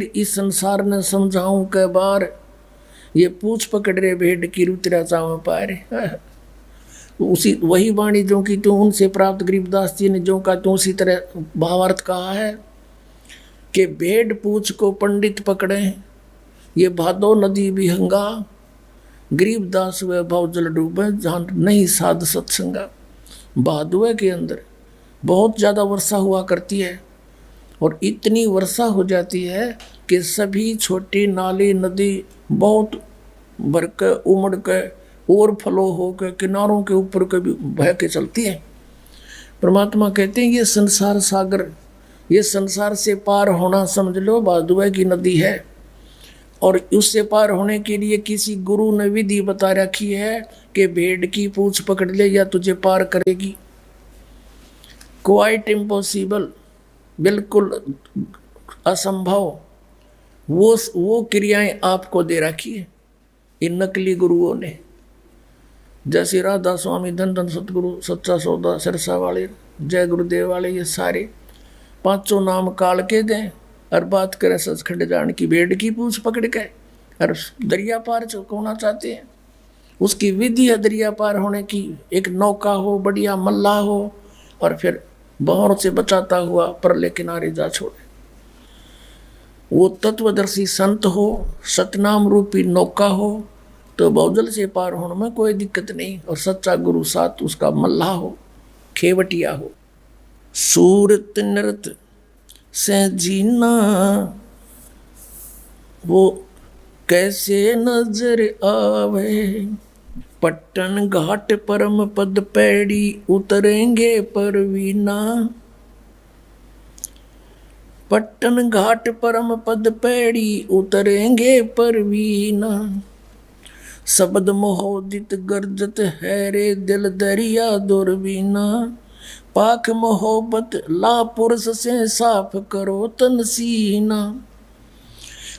फिर इस संसार ने समझाऊं के बार, ये पूछ पकड़ रे भेड़ की रुतरा चाव पार। उसी वही वाणी जो कि तू उनसे प्राप्त, गरीबदास जी ने जो कहा तू उसी तरह भावार्थ कहा है कि भेड़ पूछ को पंडित पकड़े, ये भादो नदी विहंगा, गरीबदास व भाव जल डूबे जहाँ नहीं साध सत्संगा। भादुए के अंदर बहुत ज़्यादा वर्षा हुआ करती है और इतनी वर्षा हो जाती है कि सभी छोटी नाली नदी बहुत भर के उमड़ के ओवरफ्लो हो के किनारों के ऊपर के भी बह के चलती है। परमात्मा कहते हैं ये संसार सागर, ये संसार से पार होना समझ लो भादुए की नदी है। और उससे पार होने के लिए किसी गुरु ने विधि बता रखी है कि भेड़ की पूंछ पकड़ ले या तुझे पार करेगी। क्वाइट इम्पॉसिबल, बिल्कुल असंभव, वो क्रियाएं आपको दे रखी है इन नकली गुरुओं ने। जैसे राधा स्वामी, धन धन सतगुरु, सच्चा सौदा, सिरसा वाले, जय गुरुदेव वाले, ये सारे पांचों नाम काल के दें और बात करें सचखंड जान की। भेड़ की पूंछ पकड़ के और दरिया पार होना चाहते हैं, उसकी विधि है दरिया पार होने की। एक नौका हो, बढ़िया मल्ला हो और फिर बहोर से बचाता हुआ परले किनारे जा छोड़े। वो तत्वदर्शी संत हो, सतनाम रूपी नौका हो तो बहुजल से पार होने में कोई दिक्कत नहीं। और सच्चा गुरु साथ उसका मल्ला हो, खेवटिया हो। सूरत नृत से जीना वो कैसे नजर आवे, पट्टन घाट परम पद पैड़ी उतरेंगे परवीना। पट्टन घाट परम पद पैड़ी उतरेंगे परवीना। शब्द मोहोदित गर्जत है रे दिल दरिया दुर्बीना। पाक मोहब्बत ला पुरुष से साफ करो तन सीना।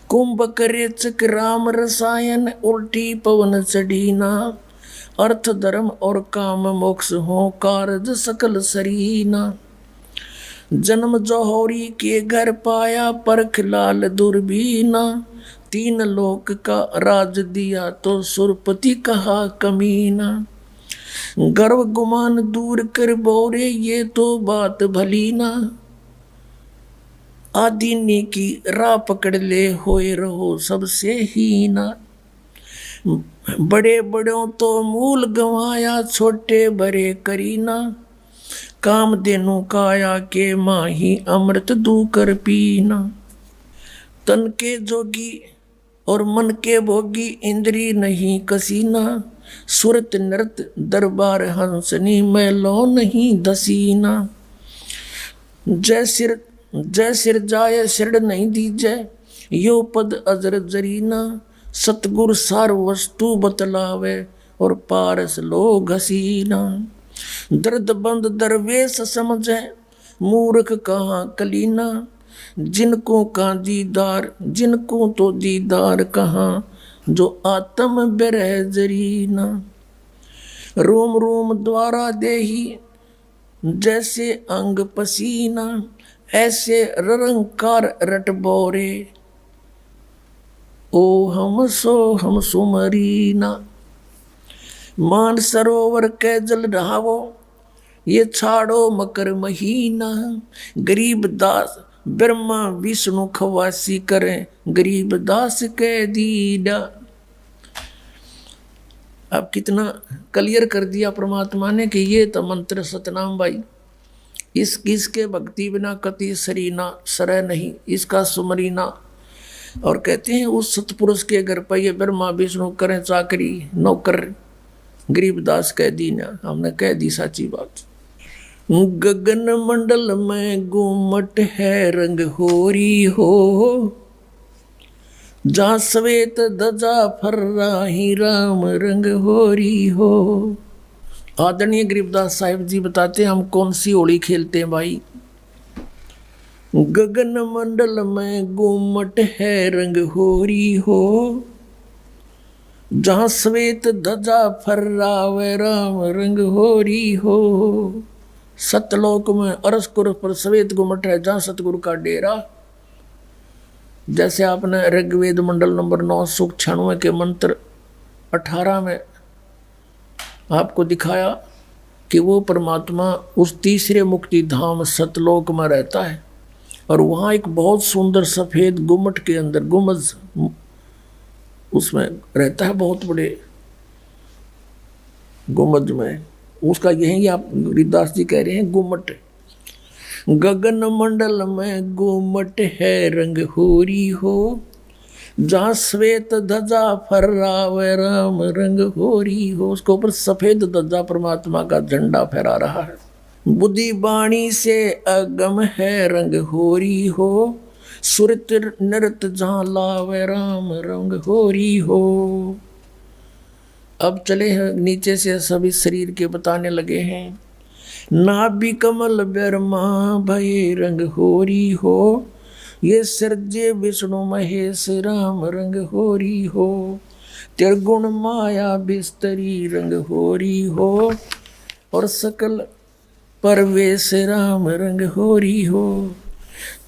कुंभक रेचक राम रसायन उल्टी पवन चढ़ीना। अर्थ धर्म और काम मोक्ष हो कारज सकल सरीना। जन्म जौहरी के घर पाया परख लाल दुर्बीना। तीन लोक का राज दिया तो सुरपति कहा कमीना। गर्व गुमान दूर कर बोरे ये तो बात भली ना। आदीनी की राह पकड़ ले होए रहो सबसे हीना। बड़े बड़ों तो मूल गंवाया छोटे बड़े करीना। काम देनु काया के माही अमृत दू कर पीना। तन के जोगी और मन के भोगी इंद्री नहीं कसीना। सुरत नृत दरबार हंसनी मैलो नहीं दसीना। जय सिर जाय सिर नहीं दीजय यो पद अजर जरीना। सतगुर सार वस्तु बतलावे और पारस लो घसीना। दर्द बंद दरवेश समझे मूर्ख कहाँ कलीना। जिनको का दीदार जिनको तो दीदार कहाँ जो आत्म बिरह जरीना। रोम रोम द्वारा देही जैसे अंग पसीना। ऐसे रंकार रट बोरे ओ हम सुमरीना। मान सरोवर के जल रहावो ये छाड़ो मकर महीना। गरीब दास ब्रह्मा विष्णु खवासी करें गरीब दास के दीना। अब कितना क्लियर कर दिया परमात्मा ने कि ये तो मंत्र सतनाम भाई, इसके भक्ति बिना कति सरीना सरय नहीं, इसका सुमरीना। और कहते हैं उस सतपुरुष के घर पर ये ब्रह्मा विष्णु करें चाकरी नौकर गरीबदास कह दीना। हमने कह दी साची बात। गगन मंडल में गुमट है रंग होरी हो। जहाँ श्वेत ध्वजा फर्राही राम रंग होरी हो। आदरणीय गरीबदास साहिब जी बताते हैं हम कौन सी होली खेलते हैं भाई। गगन मंडल में गुमट है रंग होरी हो। जहाँ श्वेत ध्वजा फर्रावे राम रंग होरी हो। सतलोक में अरसकुर पर श्वेत गुमट है जहाँ सतगुरु का डेरा। जैसे आपने ऋग्वेद मंडल नंबर 9 सूक्त 96 के मंत्र 18 में आपको दिखाया कि वो परमात्मा उस तीसरे मुक्ति धाम सतलोक में रहता है, और वहाँ एक बहुत सुंदर सफ़ेद गुम्मट के अंदर गुम्बज उसमें रहता है, बहुत बड़े गुम्बज में। उसका यही आप गरीबदास जी कह रहे हैं गुम्मट। गगन मंडल में गुम्मट है रंग होरी हो, जहाँ श्वेत ध्वजा फहरावे राम रंग होरी हो। उसके ऊपर सफेद ध्वजा परमात्मा का झंडा फहरा रहा है। बुद्धि बाणी से अगम है रंग होरी हो, सुरत नृत जहाँ लावे राम रंग होरी हो। अब चले हैं नीचे से सभी शरीर के बताने लगे हैं। नाभि कमल ब्रह्मा भय रंग होरी हो, ये सिरजे विष्णु महेश राम रंग होरी हो। त्रिगुण माया बिस्तरी रंग होरी हो, और सकल परवेश राम रंग होरी हो।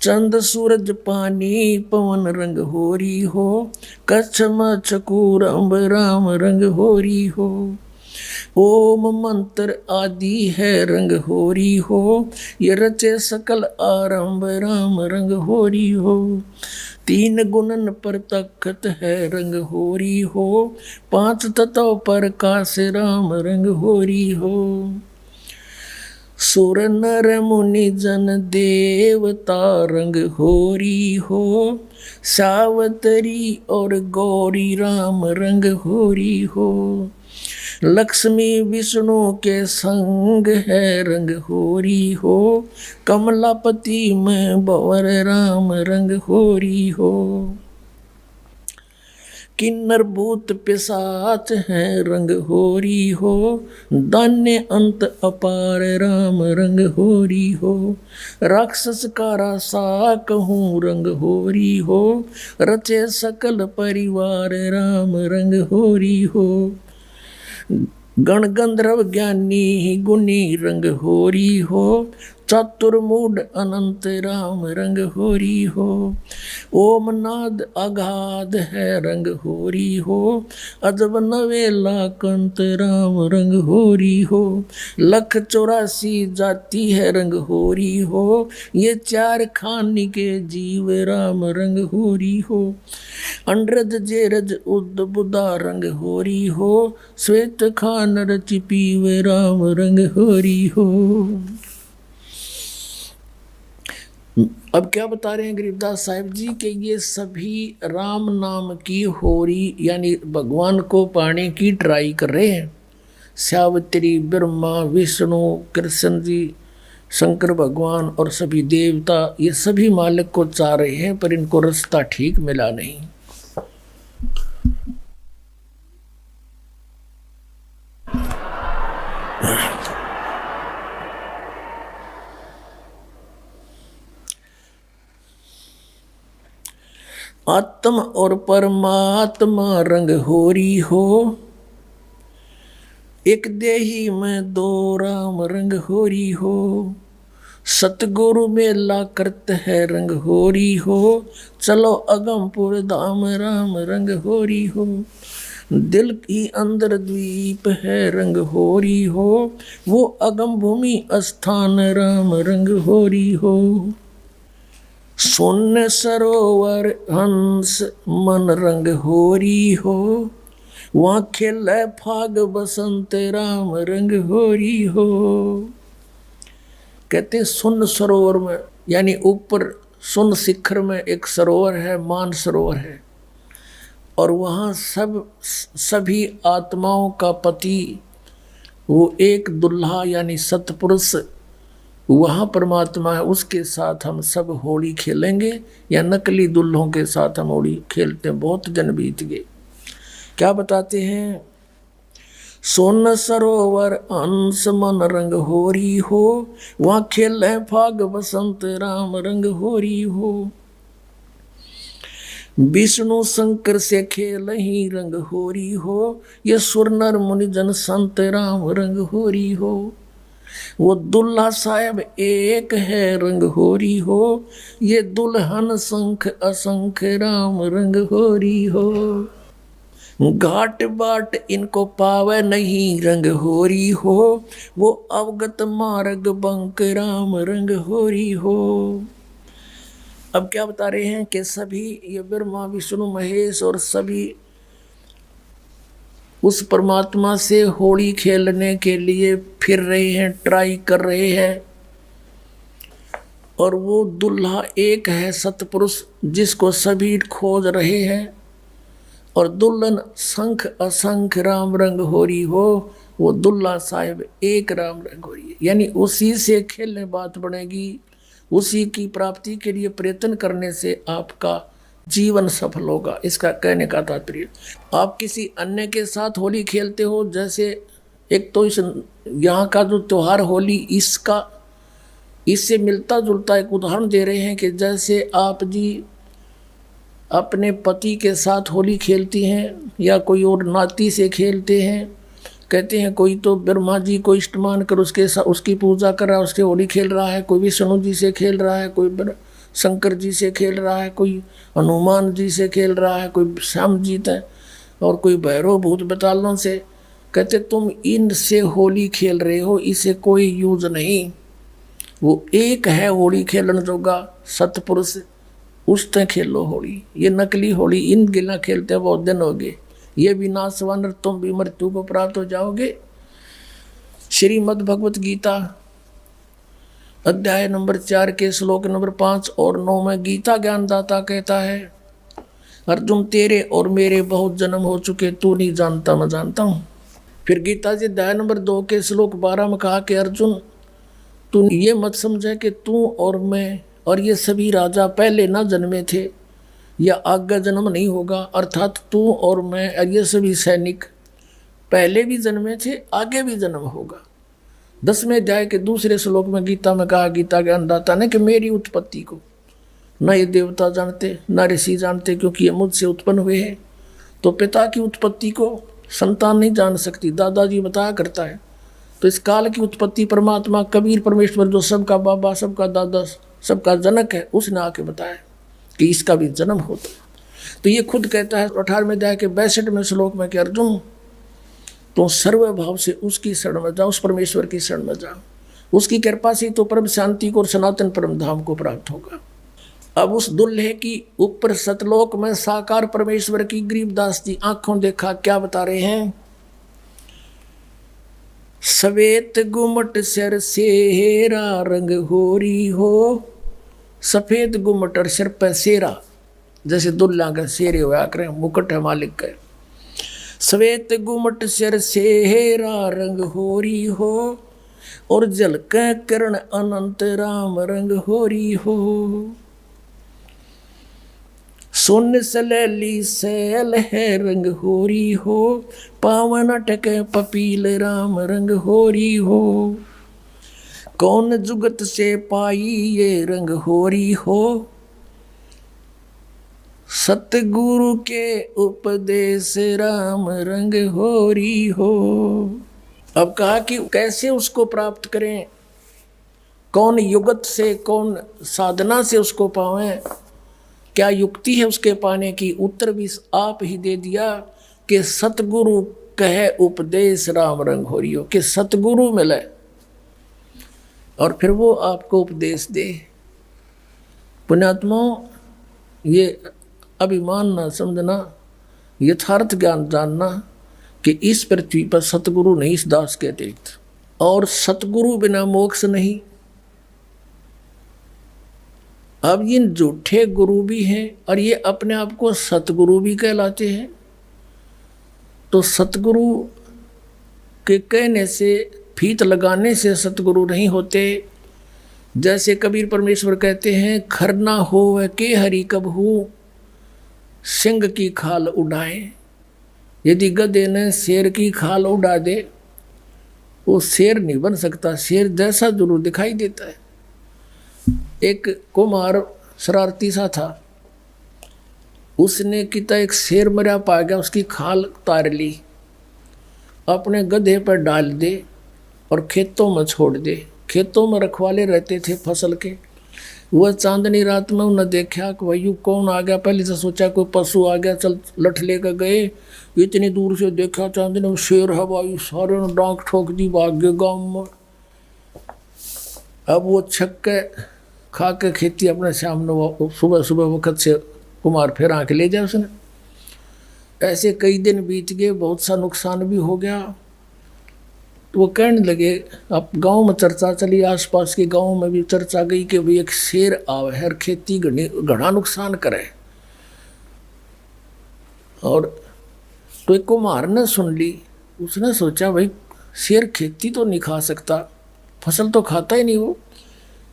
चंद सूरज पानी पवन रंग होरी हो, कच्छ मच्छ कूर अम्ब राम रंग होरी हो। ओम मंत्र आदि है रंग होरी हो, ये रचे सकल आरंभ राम रंग होरी हो। तीन गुणन पर तखत है रंग होरी हो, पांच तत्व पर काश राम रंग होरी हो। सुर नर मुनि जन देवता रंग होरी हो, सावतरी और गौरी राम रंग होरी हो। लक्ष्मी विष्णु के संग है रंग होरी हो, कमलापति में बवर राम रंग होरी हो। किन्नर भूत पिशाच है रंग होरी हो, दान्य अंत अपार राम रंग होरी हो। राक्षस का रासा कहूँ रंग होरी हो, रचे सकल परिवार राम रंग होरी हो। गण गंधर्व ज्ञानी गुनी रंग होरी हो, चतुर्मूड अनंत राम रंग होरी हो। ओम नाद अगाध है रंग होरी हो, अजब नवेला कंत राम रंग होरी हो। 184 जाति है रंग होरी हो, ये 4 खानी के जीव राम रंग होरी हो। अंड्रज जेरज उद बुदा रंग होरी हो, श्वेत खान रचि पीवे राम रंग होरी हो। अब क्या बता रहे हैं गरीबदास साहिब जी कि ये सभी राम नाम की होरी यानी भगवान को पाने की ट्राई कर रहे हैं। सावित्री, ब्रह्मा, विष्णु, कृष्ण जी, शंकर भगवान और सभी देवता, ये सभी मालिक को चाह रहे हैं, पर इनको रास्ता ठीक मिला नहीं। आत्म और परमात्मा रंग होरी हो, एक देही में 2 राम रंग होरी हो। सतगुरु मेला करते है रंग होरी हो, चलो अगमपुर धाम राम रंग होरी हो। दिल की अंदर द्वीप है रंग होरी हो, वो अगम भूमि स्थान राम रंग होरी हो। शून्य सरोवर हंस मन रंग होरी हो, वहाँ खेले फाग बसंत राम रंग होरी हो। कहते हैं शून्य सरोवर में, यानी ऊपर शून्य शिखर में एक सरोवर है, मान सरोवर है, और वहाँ सभी आत्माओं का पति वो एक दुल्हा यानी सतपुरुष वहाँ परमात्मा है, उसके साथ हम सब होली खेलेंगे, या नकली दुल्हों के साथ हम होली खेलते हैं। बहुत जन बीत गए। क्या बताते हैं? सोन सरोवर अंश मन रंग होरी हो, वहाँ खेले फाग बसंत राम रंग होरी हो। विष्णु शंकर से खेल ही रंग होरी हो, ये सुर नर मुनि जन संत राम रंग होरी हो। वो दुल्हा साहब एक है रंग होरी हो, ये दुल्हन संख असंख राम रंग होरी हो। घाट बाट इनको पावे नहीं रंग होरी हो, वो अवगत मार्ग बंक राम रंग होरी हो। अब क्या बता रहे हैं कि सभी ये ब्रह्मा विष्णु महेश और सभी उस परमात्मा से होली खेलने के लिए फिर रहे हैं, ट्राई कर रहे हैं। और वो दुल्हा एक है सतपुरुष जिसको सभी खोज रहे हैं। और दुल्हन संख असंख राम रंग होरी हो, वो दुल्हा साहिब एक राम रंग होरी है। यानी उसी से खेलने बात बनेगी, उसी की प्राप्ति के लिए प्रयत्न करने से आपका जीवन सफल होगा। इसका कहने का तात्पर्य, आप किसी अन्य के साथ होली खेलते हो, जैसे एक तो इस यहाँ का जो त्योहार होली इससे मिलता जुलता एक उदाहरण दे रहे हैं कि जैसे आप जी अपने पति के साथ होली खेलती हैं या कोई और नाती से खेलते हैं। कहते हैं कोई तो ब्रह्मा जी को इष्ट मान कर उसके साथ उसकी पूजा कर रहा है, उसके होली खेल रहा है, कोई विष्णु जी से खेल रहा है, कोई शंकर जी से खेल रहा है, कोई हनुमान जी से खेल रहा है, कोई श्याम जी है और कोई भैरव भूत बतालों से। कहते तुम इनसे होली खेल रहे हो, इसे कोई यूज नहीं। वो एक है होली खेलन जोगा सतपुरुष, उससे खेलो होली। ये नकली होली इन गिला खेलते बहुत दिन हो गए, ये विनाश वानर तुम भी मृत्यु को प्राप्त हो जाओगे। श्रीमद् भगवत गीता अध्याय नंबर 4 के श्लोक नंबर 5 और 9 में गीता ज्ञानदाता कहता है, अर्जुन तेरे और मेरे बहुत जन्म हो चुके, तू नहीं जानता मैं जानता हूँ। फिर गीता जी अध्याय नंबर 2 के श्लोक 12 में कहा कि अर्जुन तू ये मत समझे कि तू और मैं और ये सभी राजा पहले ना जन्मे थे या आगे जन्म नहीं होगा, अर्थात तू और मैं और ये सभी सैनिक पहले भी जन्मे थे, आगे भी जन्म होगा। 10वें अध्याय के दूसरे श्लोक में गीता में कहा गीता ज्ञानदाता ने कि मेरी उत्पत्ति को न ये देवता जानते न ऋषि जानते, क्योंकि ये मुझसे उत्पन्न हुए हैं। तो पिता की उत्पत्ति को संतान नहीं जान सकती, दादाजी बताया करता है। तो इस काल की उत्पत्ति परमात्मा कबीर परमेश्वर जो सबका बाबा सबका दादा सबका जनक है, उसने आके बताया कि इसका भी जन्म होता है। तो ये खुद कहता है 18वें अध्याय के 62वें श्लोक में कि अर्जुन तो सर्वभाव से उसकी शरण में जाओ, उस परमेश्वर की शरण में जाओ, उसकी कृपा से तो परम शांति को और सनातन परम धाम को प्राप्त होगा। अब उस दुल्हे की ऊपर सतलोक में साकार परमेश्वर की गरीबदास जी आंखों देखा क्या बता रहे हैं, सवेत गुमट सिर सेरा रंग होरी हो। सफेद गुमट और सिर पर सेरा, जैसे दुल्ला का शेरे हुआ करें, मुकुट है मालिक का। सवेत गुमट सिर सेरा रंग होरी हो, और झलक किरण अनंत राम रंग होरी हो। सोन सलैली सैल है रंग होरी हो, पावन अटक पपील राम रंग होरी हो। कौन जुगत से पाई ये रंग होरी हो, सतगुरु के उपदेश राम रंग होरी हो। अब कहा कि कैसे उसको प्राप्त करें, कौन युगत से कौन साधना से उसको पावें, क्या युक्ति है उसके पाने की। उत्तर भी आप ही दे दिया कि सतगुरु कहे उपदेश राम रंग होरी हो, कि सतगुरु मिले और फिर वो आपको उपदेश दे। पुण्यात्माओं, ये अभिमान ना समझना, यथार्थ ज्ञान जानना कि इस पृथ्वी पर सतगुरु नहीं इस दास के अतिरिक्त, और सतगुरु बिना मोक्ष नहीं। अब ये झूठे गुरु भी हैं और ये अपने आप को सतगुरु भी कहलाते हैं। तो सतगुरु के कहने से, फीत लगाने से सतगुरु नहीं होते। जैसे कबीर परमेश्वर कहते हैं, खरना हो के हरि कबहू सिंह की खाल उड़ाए। यदि गधे ने शेर की खाल उड़ा दे, वो शेर नहीं बन सकता, शेर जैसा जरूर दिखाई देता है। एक कुम्हार शरारती सा था, उसने किता एक शेर मरा पा गया, उसकी खाल उतार ली, अपने गधे पर डाल दे और खेतों में छोड़ दे। खेतों में रखवाले रहते थे फसल के। वह चांदनी रात में उन्हें देखा कि भाई कौन आ गया। पहले से सोचा कोई पशु आ गया, चल लठ लेकर गए। इतनी दूर से देखा चांदनी में शेर है भाई, सारे ने डांक ठोक दी, भाग गए गाँव में। अब वो छक्के खा के खेती अपने सामने वो सुबह सुबह वक्त से कुमार फिर आके ले जाए उसने। ऐसे कई दिन बीत गए, बहुत सा नुकसान भी हो गया। तो वो कहने लगे, अब गांव में चर्चा चली, आसपास के गांव में भी चर्चा गई कि भाई एक शेर आवे है, खेती घना नुकसान करे। और तो एक कुम्हार ने सुन ली। उसने सोचा भाई शेर खेती तो नहीं खा सकता, फसल तो खाता ही नहीं वो।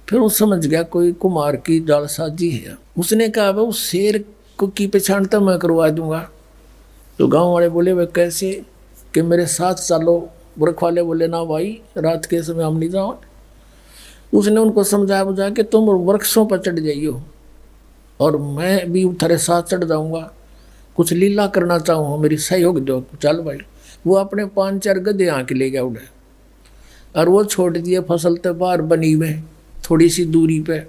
फिर वो समझ गया कोई कुम्हार की जालसाजी है। उसने कहा भाई उस शेर को की पहचान तो मैं करवा दूंगा। तो गांव वाले बोले भाई कैसे, कि मेरे साथ चलो। रखवाले बोले ना भाई, रात के समय हम नहीं जाओ। उसने उनको समझाया बुझा कि तुम वृक्षों पर चढ़ जाइयो और मैं भी तेरे साथ चढ़ जाऊंगा, कुछ लीला करना चाहूँ, मेरी सहयोग दो। चल भाई। वो अपने 5-4 गधे आके ले गया उड़े और वो छोड़ दिए फसल तो बाहर बनी में थोड़ी सी दूरी पे।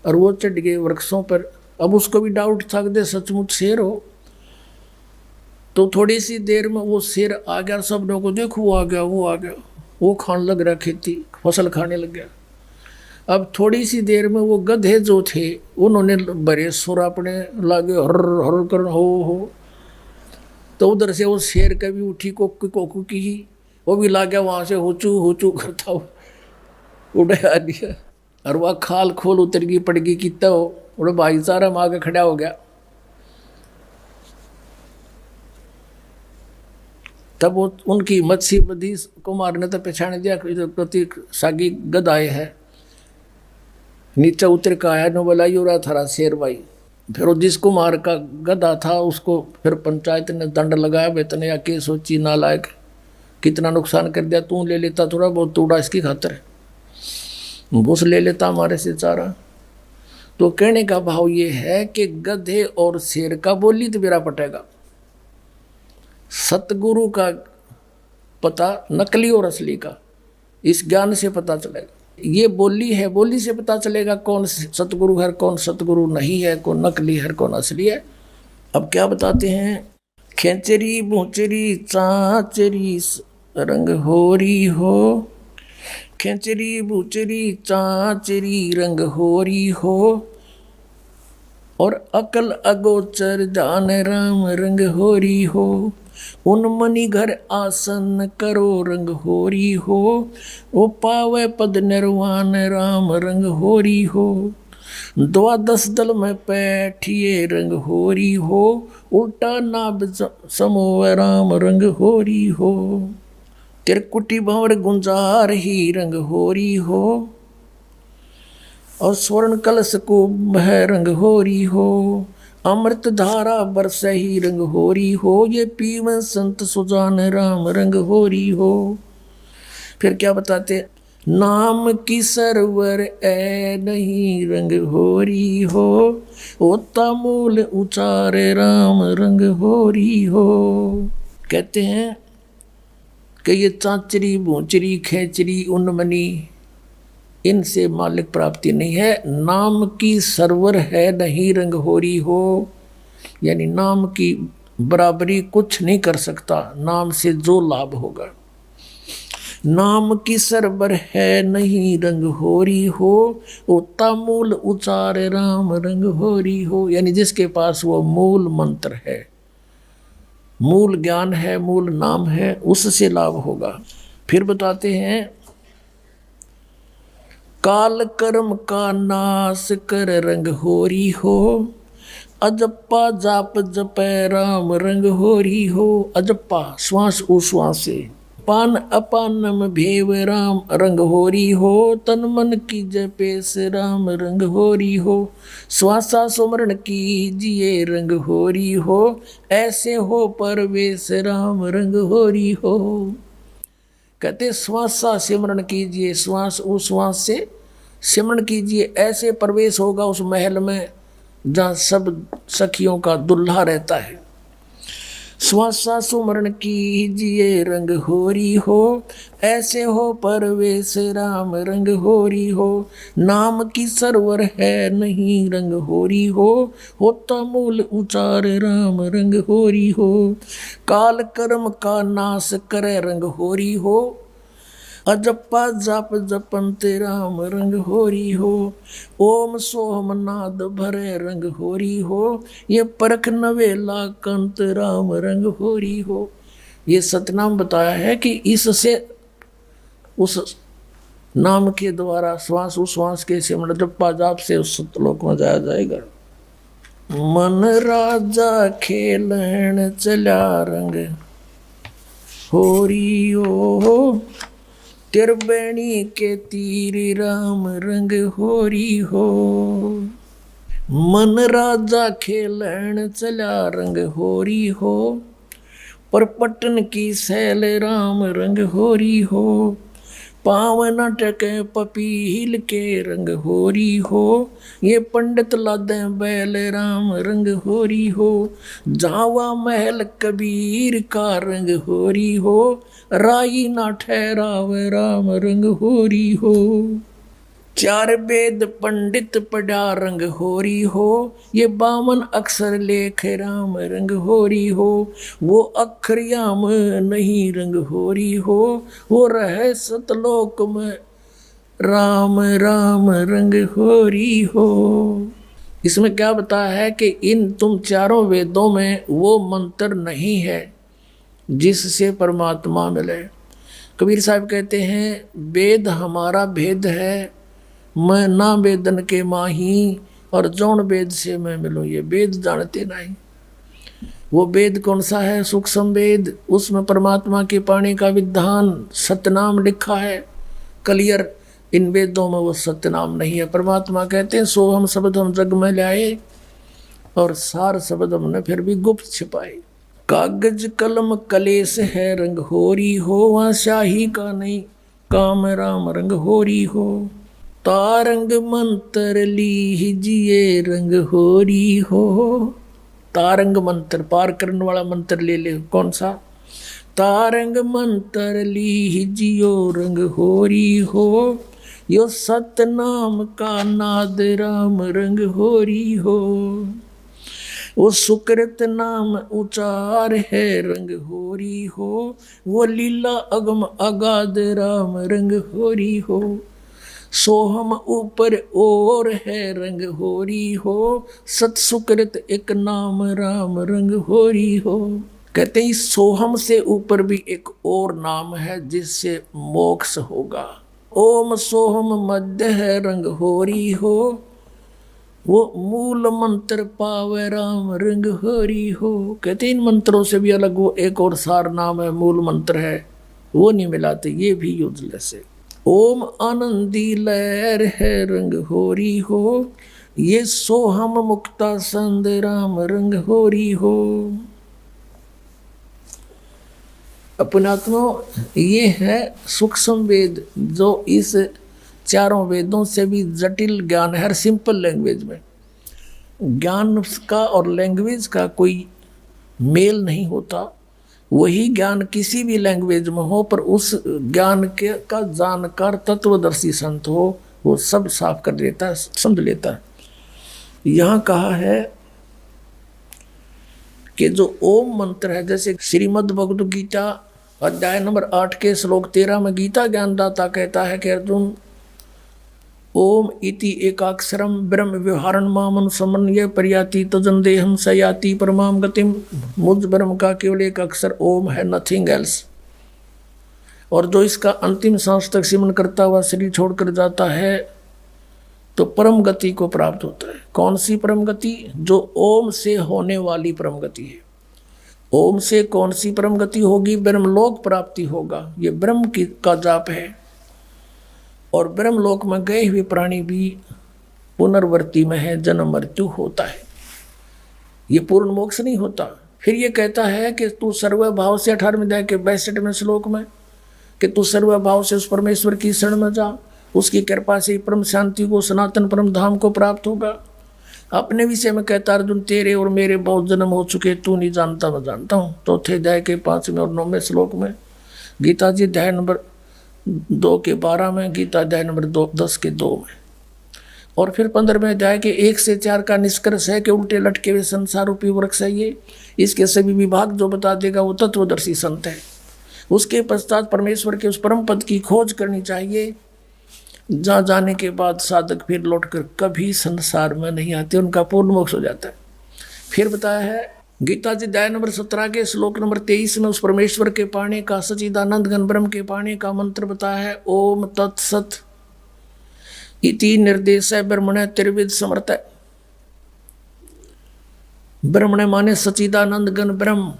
और वो चढ़ गए वृक्षों पर। अब उसको भी डाउट था कि सचमुच शेर हो। तो थोड़ी सी देर में वो शेर आ गया। सब लोगों को देखो वो आ गया, वो आ गया। वो खाने लग रहा, खेती फसल खाने लग गया। अब थोड़ी सी देर में वो गधे जो थे उन्होंने बड़े सुर अपने लागे, हर हर कर हो। तो उधर से वो शेर कभी उठी कोकू की, वो भी ला गया वहाँ से होचू करता उड़े आ दिया। और वह खाल खोल उतर गई, पड़ गई कितना हो भाईचारा में आके खड़ा हो गया। तब वो उनकी मच्छी बदी कुमार ने तो पहचान दिया प्रति सागी गदाए है। नीचे उतर का आया, नो बोला यो रहा थारा शेर भाई। फिर वो जिस कुमार का गधा था उसको फिर पंचायत ने दंड लगाया, वेतन या के सोची नालायक, कितना नुकसान कर दिया, तू ले लेता थोड़ा बहुत तोड़ा इसकी खातर, घूस ले लेता हमारे से चारा। तो कहने का भाव ये है कि गधे और शेर का बोली तो मेरा पटेगा। सतगुरु का पता नकली और असली का इस ज्ञान से पता चलेगा। ये बोली है, बोली से पता चलेगा कौन सतगुरु है, कौन सतगुरु नहीं है, कौन नकली है, कौन असली है। अब क्या बताते हैं, खेचरी भूचरी चाचरी रंग होरी हो, खेचरी भूचरी चाचरी रंग होरी हो, और अकल अगोचर जान राम रंग होरी हो, उन मनी घर आसन करो रंग होरी हो, ओ पावे पद निर्वाण राम रंग होरी हो, 12 दल में बैठिए रंग होरी हो, उल्टा नाभ समो राम रंग होरी हो, तिरकुटी भंवर गुंजार ही रंग होरी हो, और स्वर्ण कलश को बह रंग होरी हो, अमृत धारा बरस ही रंग होरी हो, ये पीव संत सुजान राम रंग होरी हो। फिर क्या बताते, नाम की सरवर ए नहीं रंग होरी हो, होता मूल उचार राम रंग होरी हो। कहते हैं कि ये चाचरी भूचरी खेचरी उन्मनी इनसे मालिक प्राप्ति नहीं है, नाम की सरवर है नहीं रंग होरी हो, यानी नाम की बराबरी कुछ नहीं कर सकता नाम से जो लाभ होगा। नाम की सरवर है नहीं रंग होरी हो, होता मूल उचार राम रंग होरी हो, यानी जिसके पास वो मूल मंत्र है, मूल ज्ञान है, मूल नाम है, उससे लाभ होगा। फिर बताते हैं, काल कर्म का नाश कर रंग होरी हो, अजप्पा जाप जपै राम रंग होरी हो। अजप्पा श्वास उश्वास से, पान अपान में भेव राम रंग होरी हो, तन मन की जपेस राम रंग होरी हो, श्वासा सुमरण कीजिए रंग होरी हो, ऐसे हो परवेश राम रंग होरी हो। कहते श्वासा सिमरण कीजिए, श्वास उश्वास से सिमरण कीजिए, ऐसे प्रवेश होगा उस महल में जहाँ सब सखियों का दुल्हा रहता है। श्वासा सुमरण कीजिए रंग होरी हो, ऐसे हो परवेश राम रंग होरी हो। नाम की सरवर है नहीं रंग होरी हो, होता मूल उचार राम रंग होरी हो। काल कर्म का नाश करे रंग होरी हो, अजप्पा जाप जपंते राम रंग होरी हो। ओम सोम नाद भरे रंग होरी हो, ये परख नवेला कंत राम रंग होरी हो। ये सतनाम बताया है कि इससे उस नाम के द्वारा श्वास उश्वास के सिमरण जप्पा जाप से उस सतलोक में जाया जाएगा। मन राजा खेलन चला रंग होरी ओ, त्रिवेणी के तीर राम रंग होरी हो। मन राजा खेलन चला रंग होरी हो, पर पटन की सैल राम रंग होरी हो। पावन टके पपील के रंग होरी हो, ये पंडित लादे बैल राम रंग होरी हो। जावा महल कबीर का रंग होरी हो, राई ना ठहराव राम रंग होरी हो। चार वेद पंडित पढ़ा रंग होरी हो, ये 52 अक्षर लेख राम रंग होरी हो। वो अक्षर याम नहीं रंग होरी हो, वो रहे सतलोक में राम राम रंग होरी हो। इसमें क्या बताया है कि इन तुम चारों वेदों में वो मंत्र नहीं है जिससे परमात्मा मिले। कबीर साहब कहते हैं, वेद हमारा भेद है, मैं ना वेदन के माही, और जौन वेद से मैं मिलूँ, ये वेद जानते नहीं। वो वेद कौन सा है? सूक्ष्म वेद, उसमें परमात्मा के पाने का विधान सतनाम लिखा है क्लियर। इन वेदों में वो सतनाम नहीं है। परमात्मा कहते हैं, सो हम शब्द हम जग में लाए, और सार शब्द हमने फिर भी गुप्त छिपाए। कागज कलम कलेश है रंग होरी हो, वहाँ शाही का नहीं काम राम रंग होरी हो। तारंग मंत्र लीजिए रंग होरी हो। तारंग मंत्र पार करने वाला मंत्र ले ले। कौन सा? तारंग मंत्र लीजियो रंग होरी हो, यो सतनाम का नाद राम रंग होरी हो। वो सुकृत नाम उचार है रंग होरी हो, वो लीला अगम अगाध राम रंग होरी हो। सोहम ऊपर और है रंग होरी हो, सत सुकृत एक नाम राम रंग होरी हो। कहते हैं सोहम से ऊपर भी एक और नाम है जिससे मोक्ष होगा। ओम सोहम मध्य है रंग होरी हो, वो मूल मंत्र पावे राम रंग होरी हो। कहते इन मंत्रों से भी अलग वो एक और सार नाम है, मूल मंत्र है, वो नहीं मिलाते, ये भी यूजलेस है। ओम आनंदी लहर है रंग होरी हो, ये सोहम मुक्ता संद राम रंग होरी हो। अपनात्मा ये है सूक्ष्म वेद, जो इस चारों वेदों से भी जटिल ज्ञान है। हर सिंपल लैंग्वेज में ज्ञान का और लैंग्वेज का कोई मेल नहीं होता। वही ज्ञान किसी भी लैंग्वेज में हो, पर उस ज्ञान के का जानकार तत्वदर्शी संत हो, वो सब साफ कर देता है, समझ लेता है। यहाँ कहा है कि जो ओम मंत्र है, जैसे श्रीमद् भगवद गीता अध्याय नंबर 8 के श्लोक 13 में गीता ज्ञानदाता कहता है कि अर्जुन, ओम इति एकाक्षरम ब्रह्म व्यवहारण मामन समन्वय पर्याति तजन देहम सयाति परमाम गतिम। मुझ ब्रह्म का केवल एक अक्षर ओम है, नथिंग एल्स। और जो इसका अंतिम सांस तक सिमरन करता हुआ शरीर छोड़कर जाता है तो परम गति को प्राप्त होता है। कौन सी परम गति? जो ओम से होने वाली परम गति है। ओम से कौन सी परम गति होगी? ब्रह्मलोक प्राप्ति होगा। ये ब्रह्म की का जाप है। और ब्रह्मलोक में गए हुए प्राणी भी पुनर्वर्ती में है, जन्म मृत्यु होता है, ये पूर्ण मोक्ष नहीं होता। फिर ये कहता है कि तू सर्वभाव से 18वें अध्याय के 62वें श्लोक में कि तू सर्वभाव से उस परमेश्वर की शरण में जा, उसकी कृपा से परम शांति को, सनातन परम धाम को प्राप्त होगा। अपने विषय में कहता अर्जुन, तेरे और मेरे बहुत जन्म हो चुके, तू नहीं जानता मैं जानता हूँ। चौथे अध्याय के 5वें और 9वें श्लोक में, गीता जी अध्याय नंबर 2 के 12 में, गीता अध्याय नंबर 10 के 2 में। और फिर 15वें अध्याय के 1 से 4 का निष्कर्ष है कि उल्टे लटके हुए संसार रूपी वृक्ष है ये, इसके सभी विभाग जो बता देगा वो तत्वदर्शी संत है। उसके पश्चात परमेश्वर के उस परम पद की खोज करनी चाहिए, जहाँ जाने के बाद साधक फिर लौटकर कभी संसार में नहीं आते, उनका पूर्ण मोक्ष हो जाता है। फिर बताया है गीता जी अध्याय नंबर 17 के श्लोक नंबर 23 में, उस परमेश्वर के पाने का, सच्चिदानंद घन ब्रह्म के पाने का मंत्र बताया है, ओम तत्सत इति निर्देश ब्रह्मण त्रिविध समर्थ। ब्रह्मण माने सच्चिदानंद घन ब्रह्म,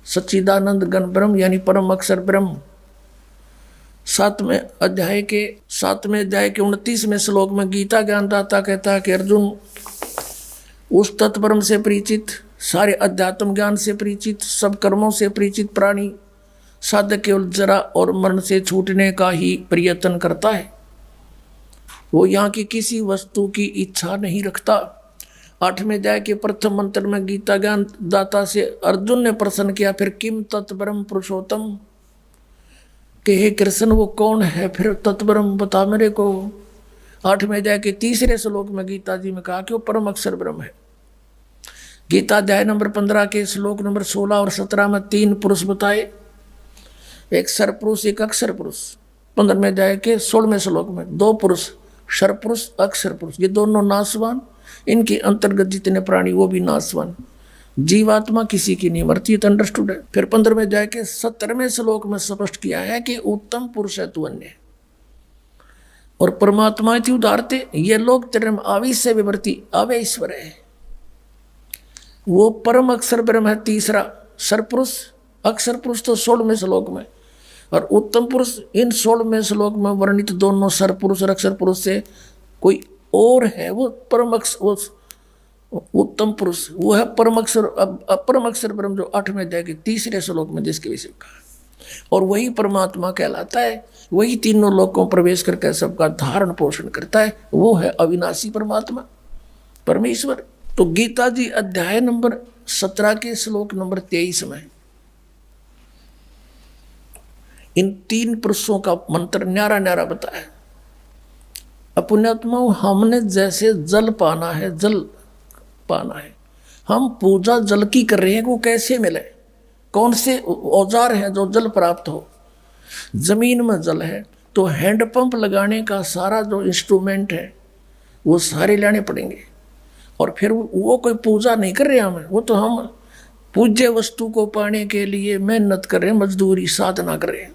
सच्चिदानंद घन ब्रह्म यानी परम अक्षर ब्रह्म। 7वें अध्याय के 29वें श्लोक में गीता ज्ञानदाता कहता है कि अर्जुन, उस तत्परम से परिचित, सारे अध्यात्म ज्ञान से परिचित, सब कर्मों से परिचित प्राणी साधक केवल जरा और मरण से छूटने का ही प्रयत्न करता है। वो यहाँ की किसी वस्तु की इच्छा नहीं रखता। 8वें अध्याय के प्रथम मंत्र में गीता ज्ञान दाता से अर्जुन ने प्रश्न किया, फिर किम तत्परम पुरुषोत्तम, कि हे कृष्ण वो कौन है फिर तत्परम, बता मेरे को। 8वें अध्याय के 3 श्लोक में गीता जी में कहा कि वो परम अक्षर ब्रह्म है। गीता अध्याय नंबर 15 के श्लोक नंबर 16 और 17 में 3 पुरुष बताए, एक सर पुरुष एक अक्षर पुरुष। 15वें अध्याय के 16वें श्लोक में 2 पुरुष, सर पुरुष अक्षर पुरुष, ये दोनों नाशवान, इनके अंतर्गत जितने प्राणी वो भी नाशवान। जीवात्मा किसी की नहीं मरती, तो अंडरस्टूड है। फिर 15वें अध्याय के 17वें श्लोक में स्पष्ट किया है कि उत्तम पुरुष है तू अन्य, और परमात्मा थी उदारते, ये लोग तेरे आवेश से विवर्ती आवे ईश्वर है। वो परम अक्षर ब्रह्म है तीसरा, सरपुरुष अक्षर पुरुष तो 16वें श्लोक में, और उत्तम पुरुष इन 16वें श्लोक में वर्णित दोनों सरपुरुष और अक्षर पुरुष से कोई और है, वो परम अक्षर, उत्तम पुरुष वो है परम अक्षर, परम अक्षर ब्रह्म जो 8वें अध्याय के 3 श्लोक में जिसके विषय में कहा, और वही परमात्मा कहलाता है। वही तीनों लोकों प्रवेश करके सबका धारण पोषण करता है, वो है अविनाशी परमात्मा परमेश्वर। तो गीता जी अध्याय नंबर 17 के श्लोक नंबर 23 में इन 3 पुरुषों का मंत्र न्यारा न्यारा बताया। अपुण्यात्माओं, हमने जैसे जल पाना है, जल पाना है, हम पूजा जल की कर रहे हैं, वो कैसे मिले, कौन से औजार हैं जो जल प्राप्त हो। जमीन में जल है तो हैंडपंप लगाने का सारा जो इंस्ट्रूमेंट है वो सारे लाने पड़ेंगे, और फिर वो कोई पूजा नहीं कर रहे हमें, वो तो हम पूज्य वस्तु को पाने के लिए मेहनत कर रहे हैं, मजदूरी साधना कर रहे हैं।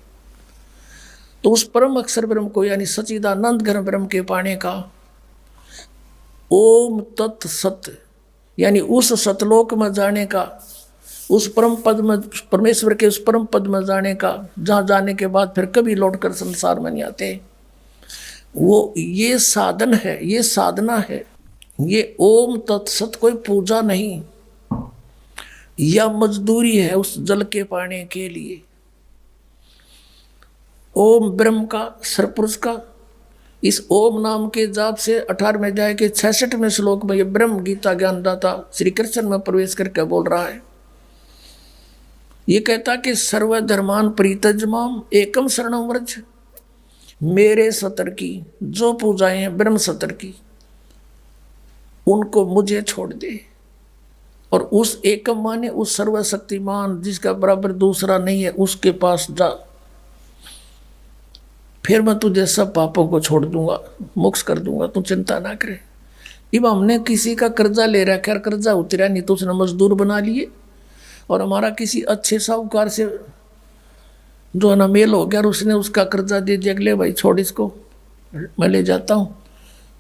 तो उस परम अक्षर ब्रह्म को यानी सच्चिदानंद घन ब्रह्म के पाने का ओम तत् सत यानी उस सतलोक में जाने का, उस परम पद में, परमेश्वर के उस परम पद में जाने का, जहाँ जाने के बाद फिर कभी लौटकर संसार में नहीं आते, वो ये साधन है, ये साधना है। ये ओम तत्सत कोई पूजा नहीं या मजदूरी है उस जल के पाने के लिए। ओम ब्रह्म का, सरपुरुष का, इस ओम नाम के जाप से 18वें अध्याय के 66वें श्लोक में ये ब्रह्म गीता ज्ञानदाता श्री कृष्ण में प्रवेश करके बोल रहा है। ये कहता कि सर्वधर्मान परित्यज्यमाम एकम शरणं व्रज, मेरे सतर की जो पूजाएं हैं ब्रह्म सतर की, उनको मुझे छोड़ दे, और उस एकम माने उस सर्वशक्तिमान जिसका बराबर दूसरा नहीं है उसके पास जा, फिर मैं तुझे सब पापों को छोड़ दूंगा, मोक्ष कर दूंगा, तू चिंता ना करे। अब हमने किसी का कर्जा ले रखा, कर्जा उतरा नहीं तो उसने मजदूर बना लिए, और हमारा किसी अच्छे साहूकार से जो है ना मेल हो गया और उसने उसका कर्जा दे दिया, ले भाई छोड़ इसको, मैं ले जाता हूँ,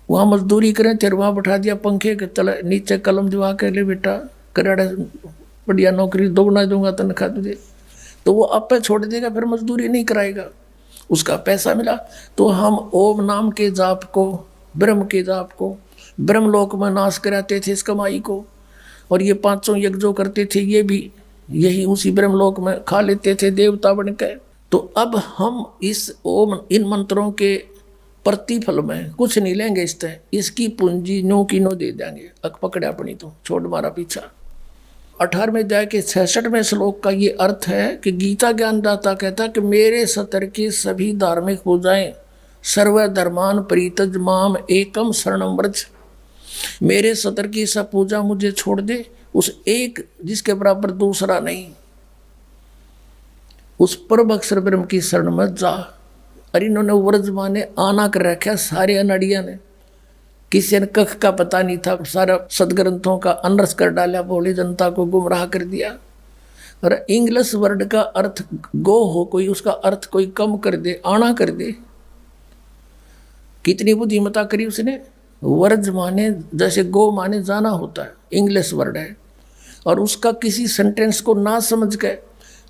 वहाँ मजदूरी करें, तेरे वहाँ बैठा दिया पंखे के तले नीचे कलम दिवा के, ले बेटा कराड़ा बढ़िया नौकरी दोगुना दूंगा तनख्वाह तुझे, तो वो आप पे छोड़ देगा, फिर मजदूरी नहीं कराएगा, उसका पैसा मिला। तो हम ओम नाम के जाप को, ब्रह्म के जाप को, ब्रह्मलोक में नाश कराते थे इस कमाई को, और ये 500 यज्ञ जो करते थे ये भी यही उसी ब्रह्मलोक में खा लेते थे देवता बन के। तो अब हम इस ओम इन मंत्रों के प्रतिफल में कुछ नहीं लेंगे इससे, इसकी पूंजी नो की नो दे देंगे। अक पकड़े अपनी तो छोड़ मारा पीछा। 18वें अध्याय के 66वें श्लोक का ये अर्थ है कि गीता ज्ञानदाता कहता है कि मेरे सतर की सभी धार्मिक पूजाएं सर्वधर्मान परित्यज माम एकम शरणम व्रज। मेरे सतर की सब पूजा मुझे छोड़ दे, उस एक जिसके बराबर दूसरा नहीं, उस परम अक्षर ब्रह्म की शरण में जा। अरे इन्होंने व्रज माने आना कर रखा सारे अनड़िया ने, किसी ने कख का पता नहीं था, सारा सदग्रंथों का अनर्स कर डाला, भोली जनता को गुमराह कर दिया। और इंग्लिश वर्ड का अर्थ गो हो कोई, उसका अर्थ कोई कम कर दे, आना कर दे। कितनी बुद्धिमता करी उसने। वर्ज माने जैसे गो माने जाना होता है, इंग्लिश वर्ड है, और उसका किसी सेंटेंस को ना समझ के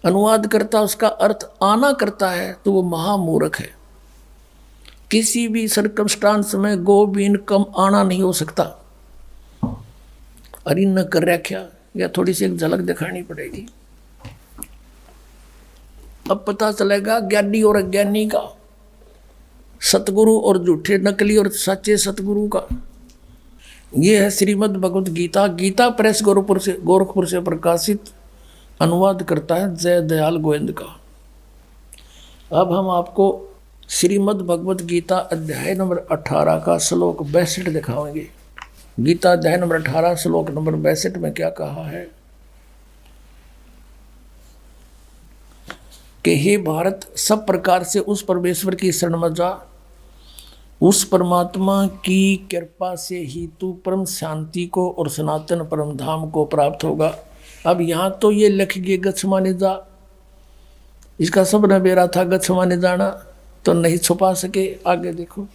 अनुवाद करता, उसका अर्थ आना करता है, तो वो महामूर्ख है। किसी भी सर्कमस्टांस में गो बीन कम आना नहीं हो सकता। अरे न कर रखा, या थोड़ी सी एक झलक दिखानी पड़ेगी। अब पता चलेगा ज्ञानी और अज्ञानी का, सतगुरु और झूठे नकली और सच्चे सतगुरु का। ये है श्रीमद् भगवत गीता। गीता प्रेस गोरखपुर से प्रकाशित, अनुवाद करता है जय दयाल गोविंद का। अब हम आपको श्रीमद् भगवत गीता अध्याय नंबर 18 का श्लोक 62 दिखाएंगे। गीता अध्याय नंबर 18 श्लोक नंबर 62 में क्या कहा है कि हे भारत, सब प्रकार से उस परमेश्वर की शरण में जा, उस परमात्मा की कृपा से ही तू परम शांति को और सनातन परम धाम को प्राप्त होगा। अब यहाँ तो ये लिख गए गच्छ माने जा, इसका सब नबेरा था गच्छ माने जाना, तो नहीं छुपा सके। आगे देखो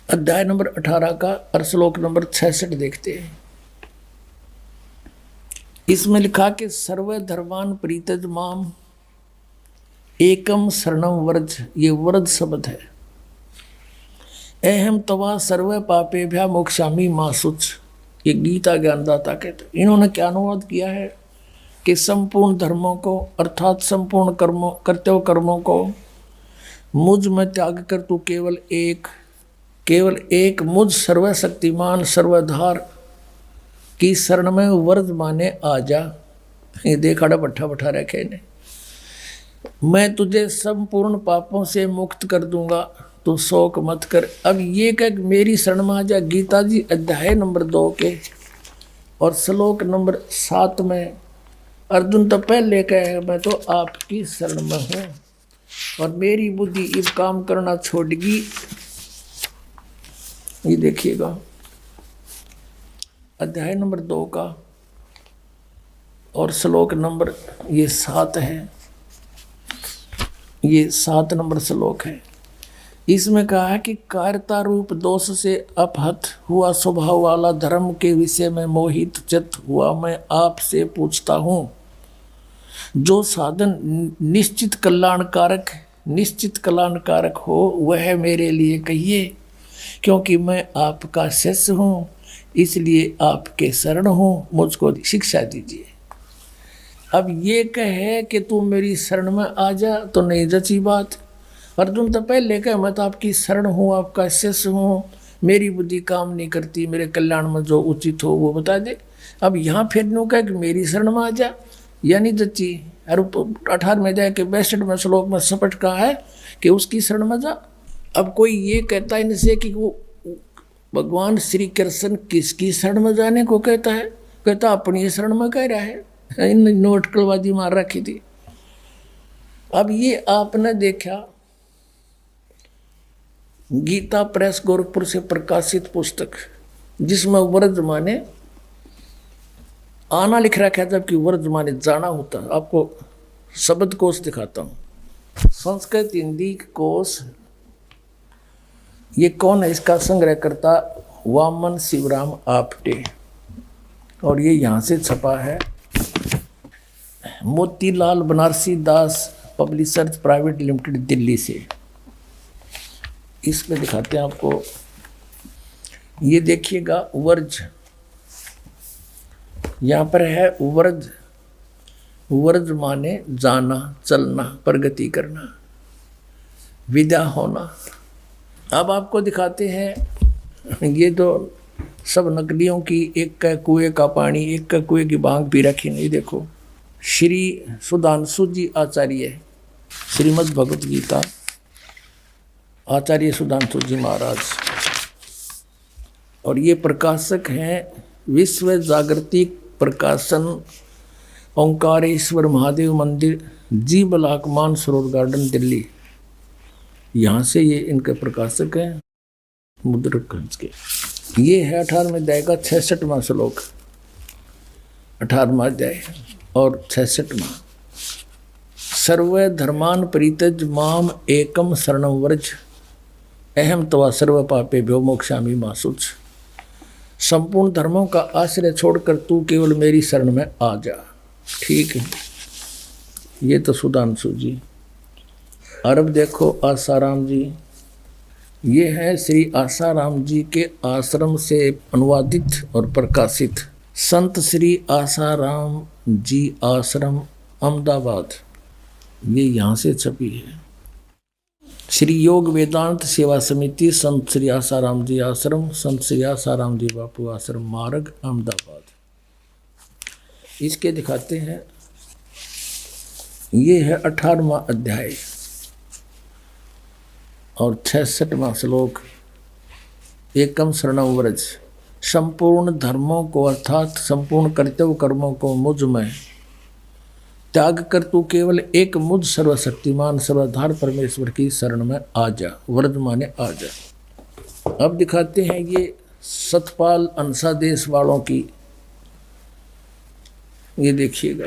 अध्याय नंबर 18 का और श्लोक नंबर 66 देखते हैं। इसमें लिखा कि सर्वधर्मान परित्यज माम एकम शरणम व्रज। ये व्रज शब्द है। अहम तवा सर्व पापेभ्या मोक्षामि मा शुच। ये गीता ज्ञानदाता कहते। इन्होंने क्या अनुवाद किया है कि संपूर्ण धर्मों को अर्थात संपूर्ण कर्मों कर्तव्य कर्मों को मुझ में त्याग कर तू केवल एक मुझ सर्वशक्तिमान सर्वधार की शरण में व्रज माने आ जा। ये देखा बैठा बैठा रखे ने, मैं तुझे संपूर्ण पापों से मुक्त कर दूंगा, तो शोक मत कर। अब ये कह मेरी शरण में आ जा। गीता जी अध्याय नंबर 2 के और श्लोक नंबर 7 में अर्जुन तो पहले कहे मैं तो आपकी शरण में हूँ और मेरी बुद्धि इब काम करना छोड़गी। ये देखिएगा अध्याय नंबर 2 का और श्लोक नंबर ये 7 है, ये 7 नंबर श्लोक है। इसमें कहा है कि कायरता रूप दोष से अपहत हुआ स्वभाव वाला धर्म के विषय में मोहित चित्त हुआ मैं आपसे पूछता हूँ, जो साधन निश्चित कल्याणकारक हो वह मेरे लिए कहिए, क्योंकि मैं आपका शिष्य हूँ, इसलिए आपके शरण हूँ, मुझको शिक्षा दीजिए। अब ये कहे कि तू मेरी शरण में आ जा तो नहीं जची बात। अर्जुन तो पहले कहे मैं तो आपकी शरण हूँ, आपका शिष्य हूँ, मेरी बुद्धि काम नहीं करती, मेरे कल्याण में जो उचित हो वो बता दे। अब यहाँ फिर न्यू कहे कि मेरी शरण में आ जा, यानी जच्ची। और 18वें अध्याय के 62वें श्लोक में सपट कहा है कि उसकी शरण में जा। अब कोई ये कहता है इनसे कि वो भगवान श्री कृष्ण किसकी शरण में जाने को कहता है, कहता अपनी शरण में कह रहा है। इन नोटकलबाजी मार रखी थी। अब ये आपने देखा गीता प्रेस गोरखपुर से प्रकाशित पुस्तक जिसमें व्रज माने आना लिख रखा है, जबकि व्रज माने जाना होता है। आपको शब्द कोश दिखाता हूँ, संस्कृत हिंदी कोश। ये कौन है, इसका संग्रह करता वामन शिवराम आपटे, और ये यहाँ से छपा है मोतीलाल बनारसी दास पब्लिशर्स प्राइवेट लिमिटेड दिल्ली से। इसमें दिखाते हैं आपको, ये देखिएगा वर्ज, यहाँ पर है वर्ज। वर्ज माने जाना, चलना, प्रगति करना, विदा होना। अब आपको दिखाते हैं, ये तो सब नकलियों की, एक का कुएं का पानी, एक का कुएं की भांग पी रखी। नहीं देखो, श्री सुधांशु जी आचार्य, श्रीमद् भगवत गीता, आचार्य सुधांशु जी महाराज, और ये प्रकाशक हैं विश्व जागृति प्रकाशन, ओंकारेश्वर महादेव मंदिर, जी ब्लॉक, मानसरोवर गार्डन, दिल्ली। यहाँ से ये इनके प्रकाशक हैं मुद्रकंज के। ये है 18वें अध्याय का 66वां श्लोक, 18वां अध्याय और 66वां। सर्व धर्मान परित्यज माम एकम शरणं व्रज, अहम तवा सर्व पापेभ्यो मोक्षामि मा शुच। संपूर्ण धर्मों का आश्रय छोड़कर तू केवल मेरी शरण में आ जा। ठीक है, ये तो सुधांशु जी। और अब देखो आसाराम जी, ये है श्री आसाराम जी के आश्रम से अनुवादित और प्रकाशित संत श्री आसाराम जी आश्रम, अहमदाबाद। ये यहाँ से छपी है। श्री योग वेदांत सेवा समिति, संत श्री आसाराम जी आश्रम, संत श्री आसाराम जी बापू आश्रम, मार्ग, अहमदाबाद। इसके दिखाते हैं, ये है 18वां अध्याय और 66वां श्लोक। एकम शरणं व्रज, संपूर्ण धर्मों को अर्थात संपूर्ण कर्तव्य कर्मों को मुझ में त्याग कर तू केवल एक मुझ सर्वशक्तिमान सर्वाधार परमेश्वर की शरण में आ जा। व्रज माने आ जा। अब दिखाते हैं ये सतपाल अंसा देश वालों की, ये देखिएगा,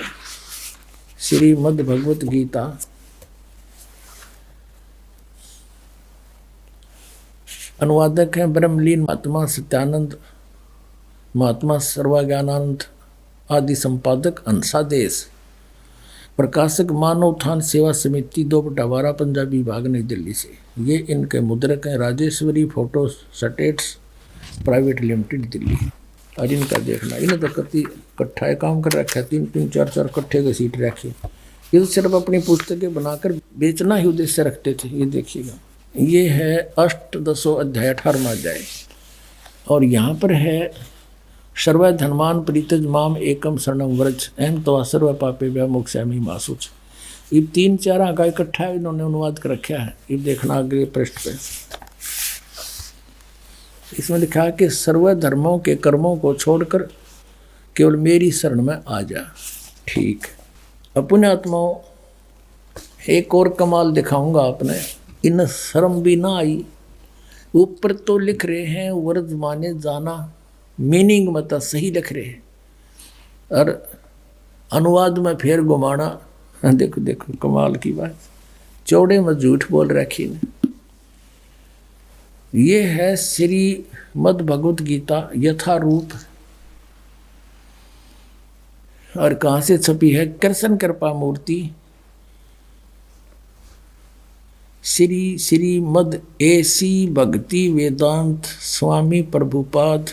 श्रीमद् भगवत गीता, अनुवादक हैं ब्रह्मलीन महात्मा सत्यानंद, महात्मा सर्वज्ञानानंद आदि, संपादक अंसा देश, प्रकाशक मानव उत्थान सेवा समिति 2/12 पंजाबी विभाग, नई दिल्ली से। ये इनके मुद्रक हैं Rajeshwari photo states private limited, Delhi. और इनका देखना, इन्हें तो कति इकट्ठा है काम कर रखा है, 3-3, 4-4 इकट्ठे के सीट रखी। ये तो सिर्फ अपनी पुस्तकें बनाकर बेचना ही उद्देश्य रखते थे। ये देखिएगा, ये है अष्टदशो अध्याय, 18वां अध्याय, और यहाँ पर है सर्व धर्मान परित्यज माम एकम शरणं व्रज, अहम तवा सर्व पापेभ्यो मोक्षामि मा शुच। ये 3-4 का इकट्ठा इन्होंने अनुवाद कर रखा है। ये देखना अगले पृष्ठ पे, इसमें लिखा है कि सर्व धर्मों के कर्मों को छोड़कर केवल मेरी शरण में आ जा। ठीक, अपने आत्माओं, एक और कमाल दिखाऊंगा आपने, इन शर्म भी ना आई। ऊपर तो लिख रहे हैं व्रज माने जाना, मीनिंग मतलब सही लिख रहे हैं, और अनुवाद में फिर घुमाना। देखो देखो कमाल की बात, चौड़े में झूठ बोल रखी ने। ये है श्रीमद् भगवत गीता यथारूप, और कहाँ से छपी है? कृष्ण कृपा मूर्ति, श्रीमद् एसी भक्ति वेदांत स्वामी प्रभुपाद,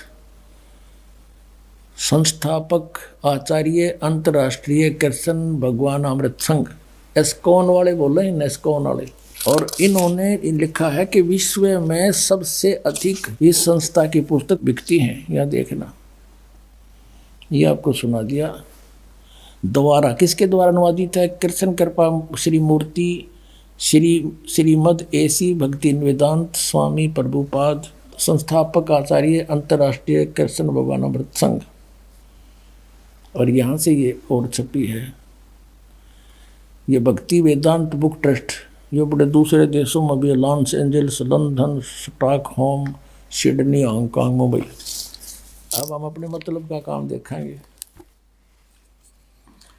संस्थापक आचार्य अंतर्राष्ट्रीय कृष्ण भगवान अमृत संघ, एस्कॉन वाले बोल रहे हैं, एस्कॉन वाले। और इन्होंने लिखा है कि विश्व में सबसे अधिक इस संस्था की पुस्तक बिकती हैं। यह देखना, ये आपको सुना दिया। द्वारा किसके द्वारा अनुवादित है? कृष्ण कृपा श्री मूर्ति, श्रीमद् एसी भक्ति वेदांत स्वामी प्रभुपाद, संस्थापक आचार्य अंतर्राष्ट्रीय कृष्ण भगवान अमृत संघ। और यहाँ से ये और छपी है, ये भक्ति वेदांत बुक ट्रस्ट, ये बड़े दूसरे देशों में भी, Los Angeles, London, Stockholm, Sydney, Hong Kong, Mumbai. अब हम अपने मतलब का काम देखेंगे।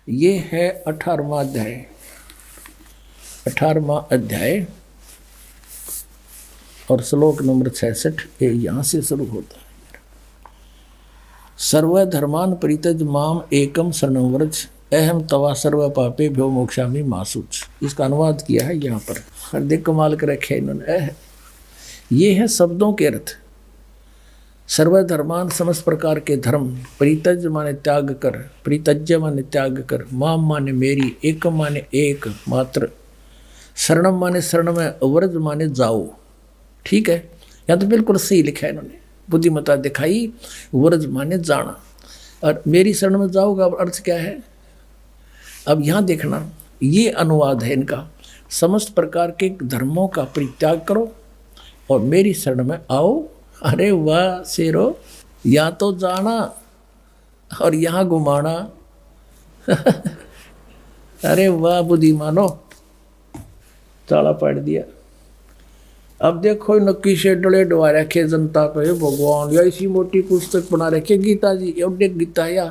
ये है 18वां अध्याय, 18वां अध्याय और श्लोक नंबर 66, ये यहाँ से शुरू होता है। सर्व धर्मान परित्यज माम एकम शरणं व्रज, अहम तवा सर्व पापेभ्यो मोक्षामि मा शुच। इसका अनुवाद किया है यहाँ पर, हर देख कमाल कर रखे इन्होंने। ये है शब्दों के अर्थ। सर्वधर्मान समस्त प्रकार के धर्म, परित्यज माने त्याग कर, परित्यज्य माने त्याग कर, माम माने मेरी, एकम माने एक मात्र, शरणम माने शरण में, व्रज माने जाओ। ठीक है, या तो बिल्कुल सही लिखा है इन्होंने, बुद्धिमत्ता दिखाई, व्रज माने जाना, और मेरी शरण में जाओगा अर्थ क्या है। अब यहाँ देखना, ये अनुवाद है इनका, समस्त प्रकार के धर्मों का परित्याग करो और मेरी शरण में आओ। अरे वाह शेरो, या तो जाना और यहाँ घुमाना। अरे वाह बुद्धिमानो, ताला पाट दिया। अब देखो नक्की से डले डवा रखे जनता पे भगवान, या इसी मोटी पुस्तक बना रखे गीता जी, एवढे गीता या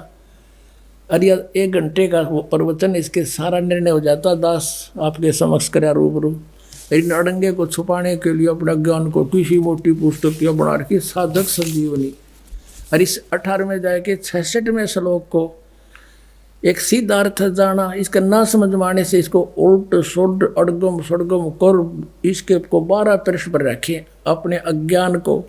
अरे 1 घंटे का वो प्रवचन, इसके सारा निर्णय हो जाता। दास आपके समक्ष कराया रूबरू। इन अड़ंगे को छुपाने के लिए अपने ज्ञान को किसी मोटी पुस्तक या बना रखी साधक संजीवनी। और इस 18वें जाए के 66वें श्लोक को एक सीधा अर्थ जाना, इसका ना समझ माने से इसको उल्ट सुड अड़गम सड़गम कर इसके को 12 पृष्ठ पर रखें अपने अज्ञान को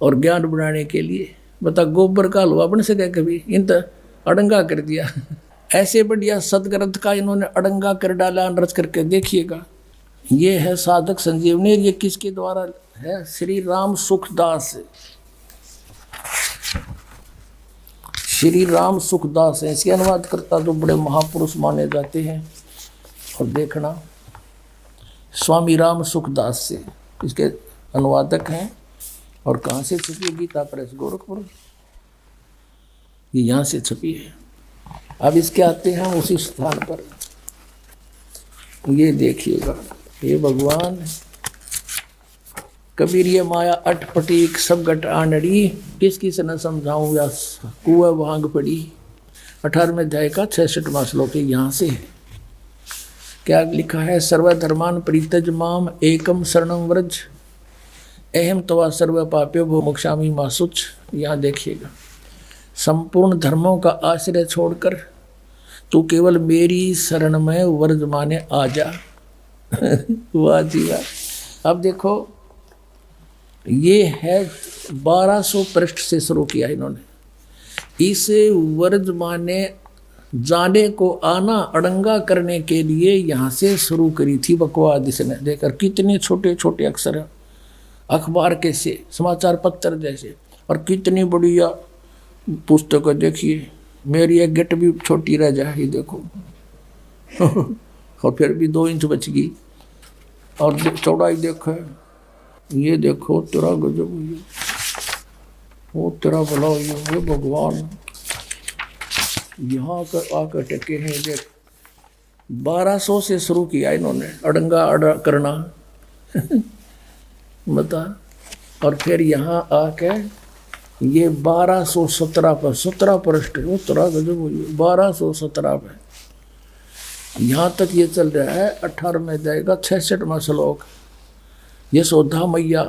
और ज्ञान बनाने के लिए। बता गोबर का हलवा बन सके कभी, इन तो अड़ंगा कर दिया। ऐसे बढ़िया सदग्रंथ का इन्होंने अड़ंगा कर डाला, रच करके देखिएगा। ये है साधक संजीवनी। ये किसके द्वारा है? श्री राम सुखदास, श्री राम सुखदास है इसके अनुवाद करता, जो बड़े महापुरुष माने जाते हैं। और देखना स्वामी राम सुखदास से इसके अनुवादक हैं। और कहाँ से छपी है? गीता प्रेस गोरखपुर, ये यहाँ से छपी है। अब इसके आते हैं उसी स्थान पर, ये देखिएगा। हे भगवान कबीर ये माया अटपटी सब गट आनड़ी, किस किस न समझाऊं या कुआ भांग पड़ी। 18वें अध्याय का 66वां श्लोक यहाँ से है। क्या लिखा है? सर्वधर्मान परित्यज माम एकम शरणम व्रज अहम तवा सर्व पाप्यो भो मोक्षामि मा शुच। यहाँ देखिएगा, संपूर्ण धर्मों का आश्रय छोड़कर तू केवल मेरी शरण में व्रज माने आ जा। वाह जी वाह। अब देखो ये है 1200 पृष्ठ से शुरू किया इन्होंने। इस व्रज माने जाने को आना अड़ंगा करने के लिए यहाँ से शुरू करी थी बकवाद। इसने देखकर कितने छोटे छोटे अक्षर हैं, अखबार के से समाचार पत्र जैसे, और कितनी बढ़िया पुस्तक देखिए। मेरी एक गिट भी छोटी रह जाए देखो। और फिर भी 2 इंच बच गई। और चौड़ाई देखो, ये देखो तेरा गजब, वो तेरा भला ये भगवान यहाँ कर आकर टके हैं। देख 1200 से शुरू किया इन्होंने अड़ंगा करना। बता। और फिर यहाँ आके ये 1217 पर 17 पृष्ठ, वो तेरा गजब हुई 1217 पे यहाँ तक ये चल रहा है। 18वें अध्याय का 66वां श्लोक। यशोदा मैया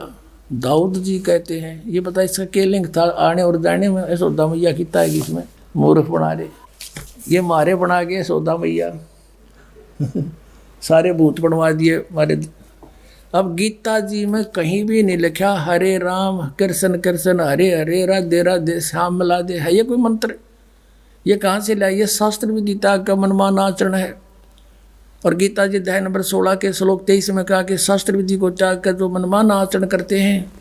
दाऊद जी कहते हैं। ये बता इसका क्या लिंक था आने और जाने में? यशोदा मैया कितना है इसमें? मूर्ख बना रहे, ये मारे बना गए यशोदा मैया। सारे भूत बनवा दिए मारे। अब गीता जी में कहीं भी नहीं लिखा हरे राम कृष्ण कृष्ण हरे हरे राधे राधे श्याम मिला दे। है ये कोई मंत्र? ये कहाँ से लाया? ये शास्त्र विदिता का मनमान आचरण है। और गीता जी अध्याय नंबर 16 के श्लोक 23 में कहा कि शास्त्र विधि को त्याग कर जो मनमान आचरण करते हैं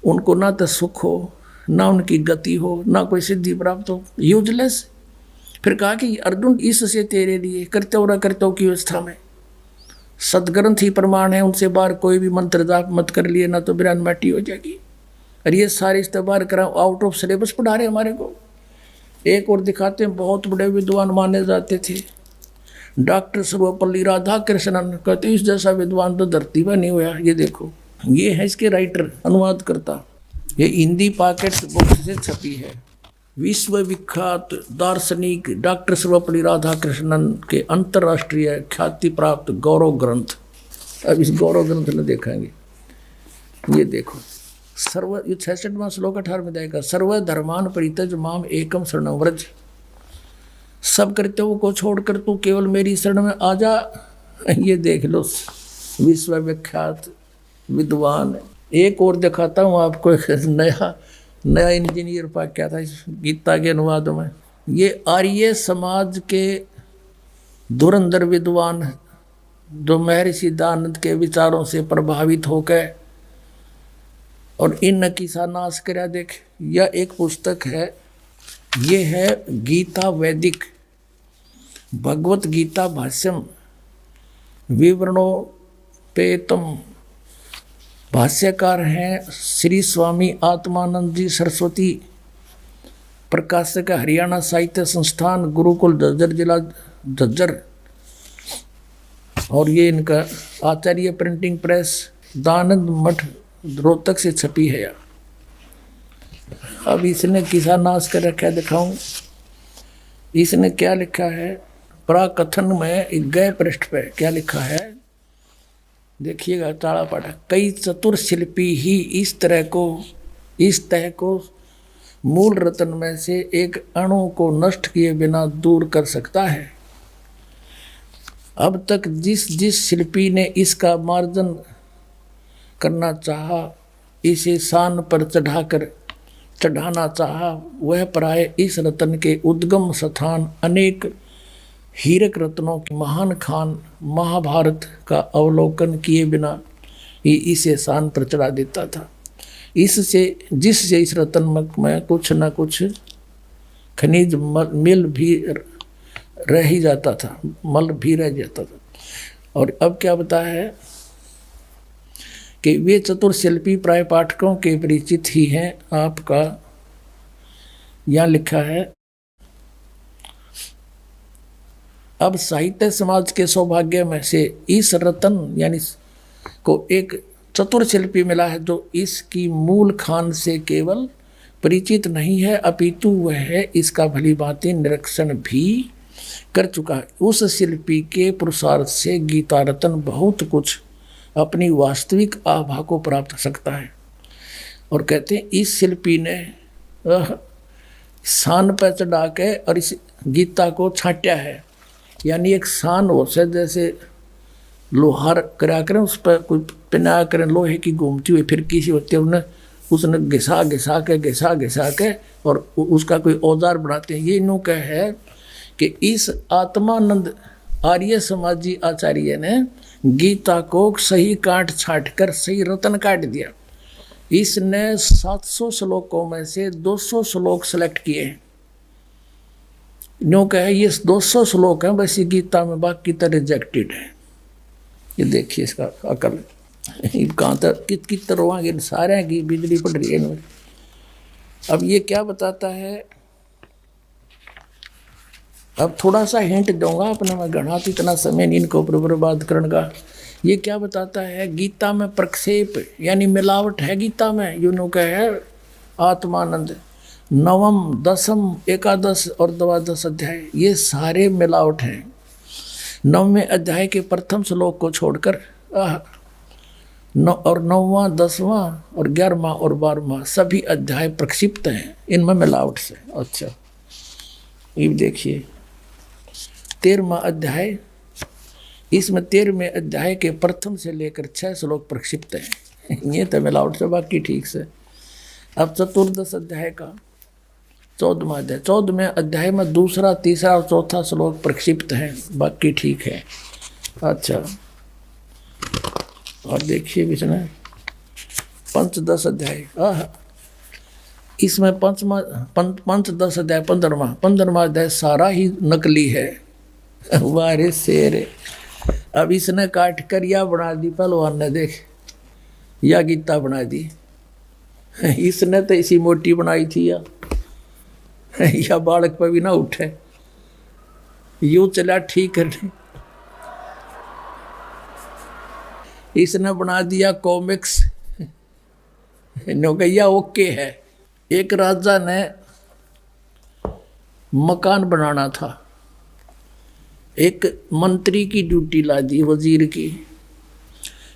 उनको ना तो सुख हो, ना उनकी गति हो, ना कोई सिद्धि प्राप्त हो, यूजलेस। फिर कहा कि अर्जुन इससे तेरे लिए कर्तव्य की व्यवस्था में सदग्रंथ ही प्रमाण है, उनसे बाहर कोई भी मंत्र जाप मत कर लिए, ना तो बिरान माटी हो जाएगी। और ये सारे इस्तेबार करा आउट ऑफ सिलेबस पढ़ा रहे हमारे को। एक और दिखाते हैं, बहुत बड़े विद्वान माने जाते थे डॉक्टर सर्वपल्ली राधा कृष्णन, कहते इस जैसा विद्वान तो धरती पर नहीं हुआ। ये देखो, ये है इसके राइटर, अनुवाद करता। ये हिंदी पॉकेट बुक से छपी है। विश्व विख्यात दार्शनिक डॉक्टर सर्वपल्ली राधा कृष्णन के अंतर्राष्ट्रीय ख्याति प्राप्त गौरव ग्रंथ। अब इस गौरव ग्रंथ में देखेंगे, ये देखो सर्व 66वां श्लोक 18वें अध्याय का, सर्वधर्मान परित्यज माम एकम शरणं व्रज। सब कर्तव्यों को छोड़कर तू केवल मेरी शरण में आ जा। ये देख लो, विश्व विख्यात विद्वान। एक और दिखाता हूँ आपको, एक नया इंजीनियर पाक क्या था इस गीता के अनुवाद में। ये आर्य समाज के धुरंधर विद्वान जो महर्षि दयानंद के विचारों से प्रभावित होकर और इन किसा नाश करा देख। यह एक पुस्तक है, ये है गीता वैदिक भगवत गीता भाष्यम विवरणोपेतम। भाष्यकार हैं श्री स्वामी आत्मानंद जी सरस्वती, प्रकाशक हरियाणा साहित्य संस्थान, गुरुकुल झज्जर, जिला झज्जर। और ये इनका आचार्य प्रिंटिंग प्रेस, दानंद मठ, रोहतक से छपी है। अब इसने किसा नाश कर रखा है, दिखाऊं। इसने क्या लिखा है प्राकथन में, गए पृष्ठ पे क्या लिखा है देखिएगा, ताड़ा पाठा। कई चतुर शिल्पी ही इस तह को मूल रत्न में से एक अणु को नष्ट किए बिना दूर कर सकता है। अब तक जिस शिल्पी ने इसका मार्जन करना चाहा, इसे शान पर चढ़ाना चाहा, वह प्राय इस रत्न के उद्गम स्थान अनेक हीरक रत्नों के महान खान महाभारत का अवलोकन किए बिना ही इसे शान पर चढ़ा देता था। जिससे इस रत्न में कुछ न कुछ खनिज मिल भी रह ही जाता था, मल भी रह जाता था। और अब क्या बताया है कि वे चतुर शिल्पी प्राय पाठकों के परिचित ही हैं। आपका यहाँ लिखा है, अब साहित्य समाज के सौभाग्य में से इस रत्न यानी को एक चतुर शिल्पी मिला है, जो इसकी मूल खान से केवल परिचित नहीं है, अपितु वह इसका भली भांति निरीक्षण भी कर चुका है। उस शिल्पी के पुरुषार्थ से गीता रत्न बहुत कुछ अपनी वास्तविक आभा को प्राप्त कर सकता है। और कहते हैं इस शिल्पी ने शान पर चढ़ा के और इस गीता को छांटा है, यानी एक शान हो से जैसे लोहार करा करें, उस पर कोई पिना करें लोहे की घूमती हुई फिर किसी होती है, उसने घिसा के और उसका कोई औजार बनाते हैं। ये इनों का है कि इस आत्मानंद आर्य समाजी आचार्य ने गीता को सही काट छाट कर सही रत्न काट दिया। इसने 700 श्लोकों में से 200 श्लोक सेलेक्ट किए हैं। न्यू कहे ये 200 श्लोक हैं बस ये गीता में, बाकी तो रिजेक्टेड है। ये देखिए इसका अकल कहाँ तक कित रोवांगे सारे की बिजली पड़ रही है इनमें। अब ये क्या बताता है, अब थोड़ा सा हिंट दूंगा अपने में, घना तो इतना समय नहीं इनको बर्बाद करने का। ये क्या बताता है, गीता में प्रक्षेप यानी मिलावट है गीता में। यूनो का है आत्मानंद, नवम दसम एकादश और 12 अध्याय ये सारे मिलावट हैं। 9वें अध्याय के प्रथम श्लोक को छोड़कर और 9वां 10वां और 11वां और 12वां सभी अध्याय प्रक्षिप्त हैं, इनमें मिलावट से। अच्छा ये देखिए 13वां अध्याय, इसमें 13वें अध्याय के प्रथम से लेकर 6 श्लोक प्रक्षिप्त हैं। ये तो मिलावट से, बाकी ठीक से। अब चतुर्दश अध्याय का 14वां अध्याय, 14वें अध्याय में 2रा 3रा और 4था श्लोक प्रक्षिप्त हैं, बाकी ठीक है। अच्छा और देखिए इसमें पंचदश अध्याय, इसमें पंचदश अध्याय 15वां अध्याय सारा ही नकली है। वारे शेर, अब इसने काट कर या बना दी पहलवान ने, देख या गीता बना दी। इसने तो इसी मोटी बनाई थी या बालक पर भी ना उठे, यूं चला ठीक करने। इसने बना दिया कॉमिक्स, नौकैया ओके है। एक राजा ने मकान बनाना था, एक मंत्री की ड्यूटी ला दी वजीर की।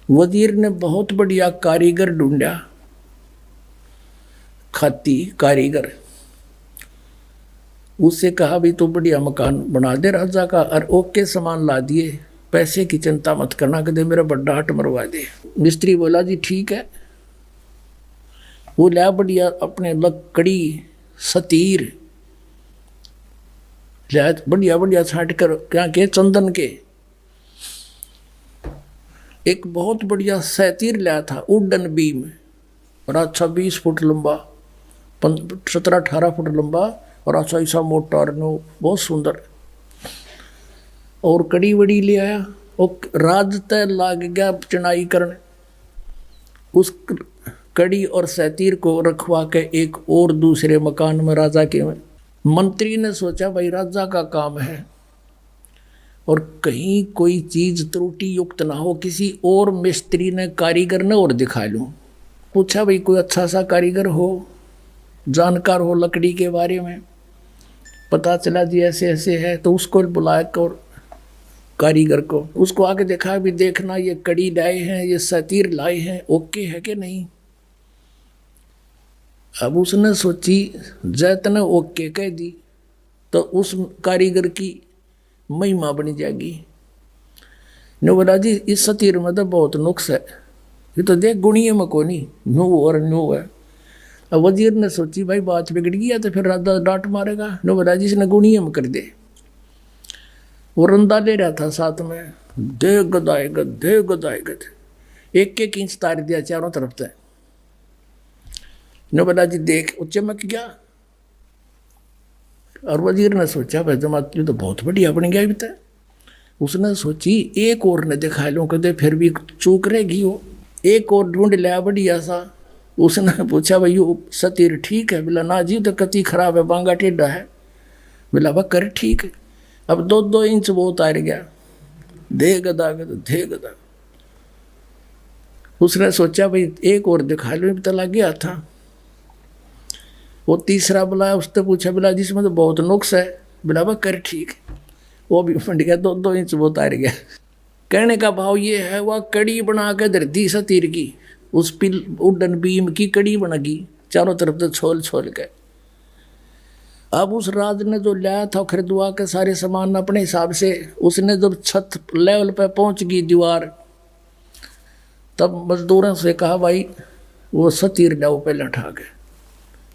वजीर ने बहुत बढ़िया कारीगर ढूंढा, खाती कारीगर। उससे कहा भी तो बढ़िया मकान बना दे राजा का, और ओके सामान ला दिए, पैसे की चिंता मत करना, कदे मेरा बड्डा हट मरवा दे। मिस्त्री बोला जी ठीक है। वो लिया बढ़िया अपने लकड़ी सतीर लिया, बढ़िया बढ़िया छाट कर क्या के चंदन के, एक बहुत बढ़िया सैतीर लिया था, उड्डन बीम, और अच्छा 20 फुट लंबा, 17-18 फुट लंबा, और अच्छा ऐसा मोटा, और नो बहुत सुंदर। और कड़ी वड़ी ले आया, और राज तय लाग गया चुनाई करने। उस कड़ी और सैतीर को रखवा के एक और दूसरे मकान में राजा के में मंत्री ने सोचा भाई राजा का काम है और कहीं कोई चीज त्रुटि युक्त ना हो, किसी और मिस्त्री ने कारीगर ने और दिखा लूं। पूछा भाई कोई अच्छा सा कारीगर हो, जानकार हो लकड़ी के बारे में। पता चला जी ऐसे ऐसे है, तो उसको बुलाया और कारीगर को, उसको आके देखा भी देखना ये कड़ी लाए हैं, ये सतीर लाए हैं, ओके है कि नहीं। अब उसने सोची जैत ने ओके कह दी तो उस कारीगर की महिमा बन जाएगी। नो बोला जी इस सतीर में तो बहुत नुक्स है, ये तो देख गुणिये में को नहीं, नो और नो है। अब वजीर ने सोची भाई बात बिगड़ गया तो फिर राजा डांट मारेगा। नो बोला जी इसने गुणिये में कर दे। वो रंदा ले रहा था साथ में, दे गदाएगा दे गदाएगा, एक एक इंच तार दिया चारों तरफ से। नो बोला जी देख वो चमक गया। और वजीर ने सोचा भाई जमात तो बहुत बढ़िया बन गया बीता। उसने सोची एक और ने दिखा लो कदे फिर भी चूक रहेगी वो, एक और ढूंढ लिया बढ़िया सा। उसने पूछा भाई वो सतीर ठीक है? बोला ना जी तो कति खराब है, बांगा टेढ़ा है। बोला वह कर ठीक है। अब 2-2 इंच वो उतार गया, दे गदा दे गदा। उसने सोचा भाई एक और दिखा लो, तो लग गया था। वो तीसरा बुलाया, उसने पूछा बोला जिसमें तो बहुत नुक्स है। बोला वह कर ठीक है। वो भी फंड गया, 2-2 इंच वो उतार गया। कहने का भाव ये है वह कड़ी बना के धरती सतीर की, उस पिल उड्डन बीम की कड़ी बनेगी चारों तरफ से छोल छोल के। अब उस राज ने जो लाया था खरीदवा के सारे सामान अपने हिसाब से, उसने जब छत लेवल पे पहुंच गई दीवार, तब मजदूरों से कहा भाई वो सतीर लाओ पहले उठा के।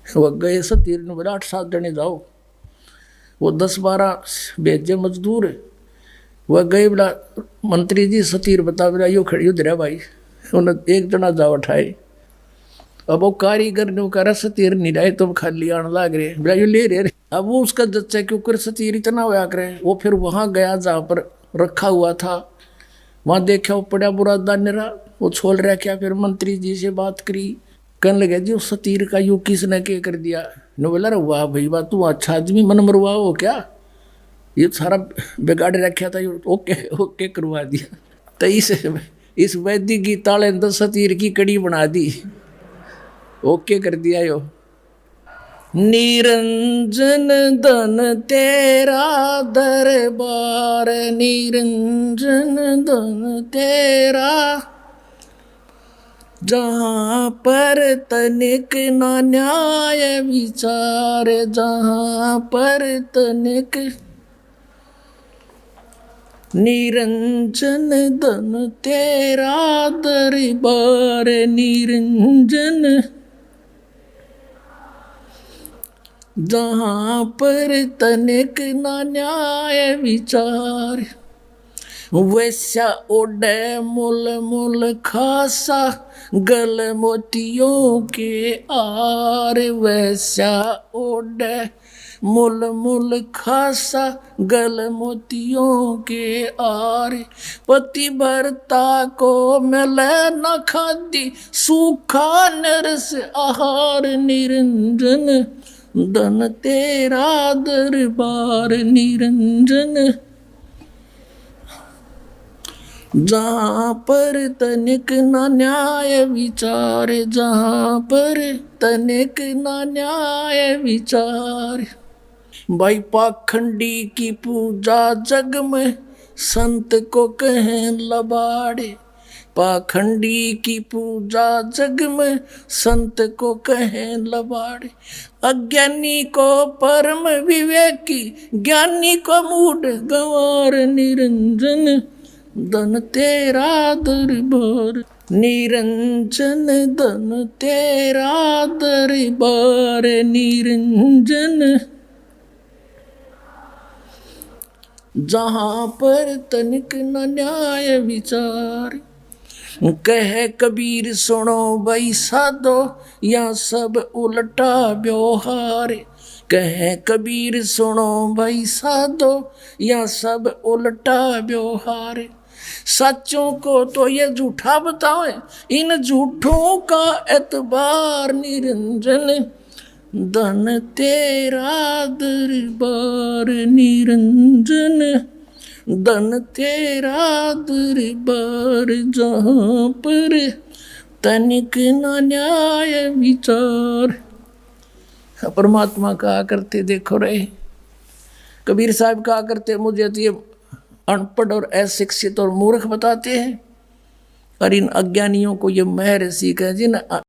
वह गए सतीर ने, बोला 8-7 जने जाओ। वो 10-12 भेजे मजदूर, वह गए। बोला मंत्री जी सतीर बता। बोला यो खड़ी उधर है भाई। उन्हें एक जना जाओ उठाए। अब वो कारीगर ने कहा सतीर नहीं लाए तुम खाली आने लाग रहे। बोला यो ले रहे। अब वो उसका जच्चा क्यों कर सतीर इतना होया करे। वो फिर वहां गया जहाँ पर रखा हुआ था, वहां देखा वो पड़ा बुरा दानेरा, वो छोड़ रहा क्या। फिर मंत्री जी से बात करी, कहने लगे जी उस सतीर का यू किसने क्या कर दिया। ने बोला रे वाह भाई वाह तू अच्छा आदमी, मन मरवा हो क्या, ये सारा बिगाड़ रखा था, ओके ओके करवा दिया। तो इस वैदिक गीता ने तो सतीर की कड़ी बना दी, ओके कर दिया यो। निरंजन धन तेरा दरबार, निरंजन धन तेरा, जहाँ पर तनिक ना न्याय विचार, जहाँ पर तनिक। निरंजन धन तेरा दरबार, निरंजन, जहाँ पर तनिक ना न्याय विचार। वैसा ओढ़े मुल मुल खासा, गल मोतियों के आर। वैसा ओढ़े मुल मुल खासा, गल मोतियों के आर। पति भरता को मिले न खादी, सूखा नरस आहार। निरंजन धन तेरा दरबार, निरंजन, जहाँ पर तनिक ना न्याय विचार, जहाँ पर तनिक ना न्याय विचार। भाई पाखंडी की पूजा जग में, संत को कहें लबाड़े। पाखंडी की पूजा जग में, संत को कहें लबाड़े। अज्ञानी को परम विवेकी, ज्ञानी को मूढ़ गंवार। निरंजन धन तेरा दरबार, निरंजन धन तेरा दरबार, निरंजन, जहाँ पर तनिक न न्याय विचार। कहे कबीर सुनो भाई साधो या सब उल्टा व्यवहार। कहे कबीर सुनो भाई साधो या सब उल्टा व्यवहार। सच्चों को तो ये झूठा बताओ, इन झूठों का एतबार निरंजन। धन तेरा दरबार निरंजन, धन तेरा दरबार जहाँ पर तनिक न न्याय विचार। परमात्मा कहा करते, देखो रहे कबीर साहब कहा करते, मुझे तो ये अनपढ़ और अशिक्षित और मूर्ख बताते हैं, और इन अज्ञानियों को ये महर्षि कह जिन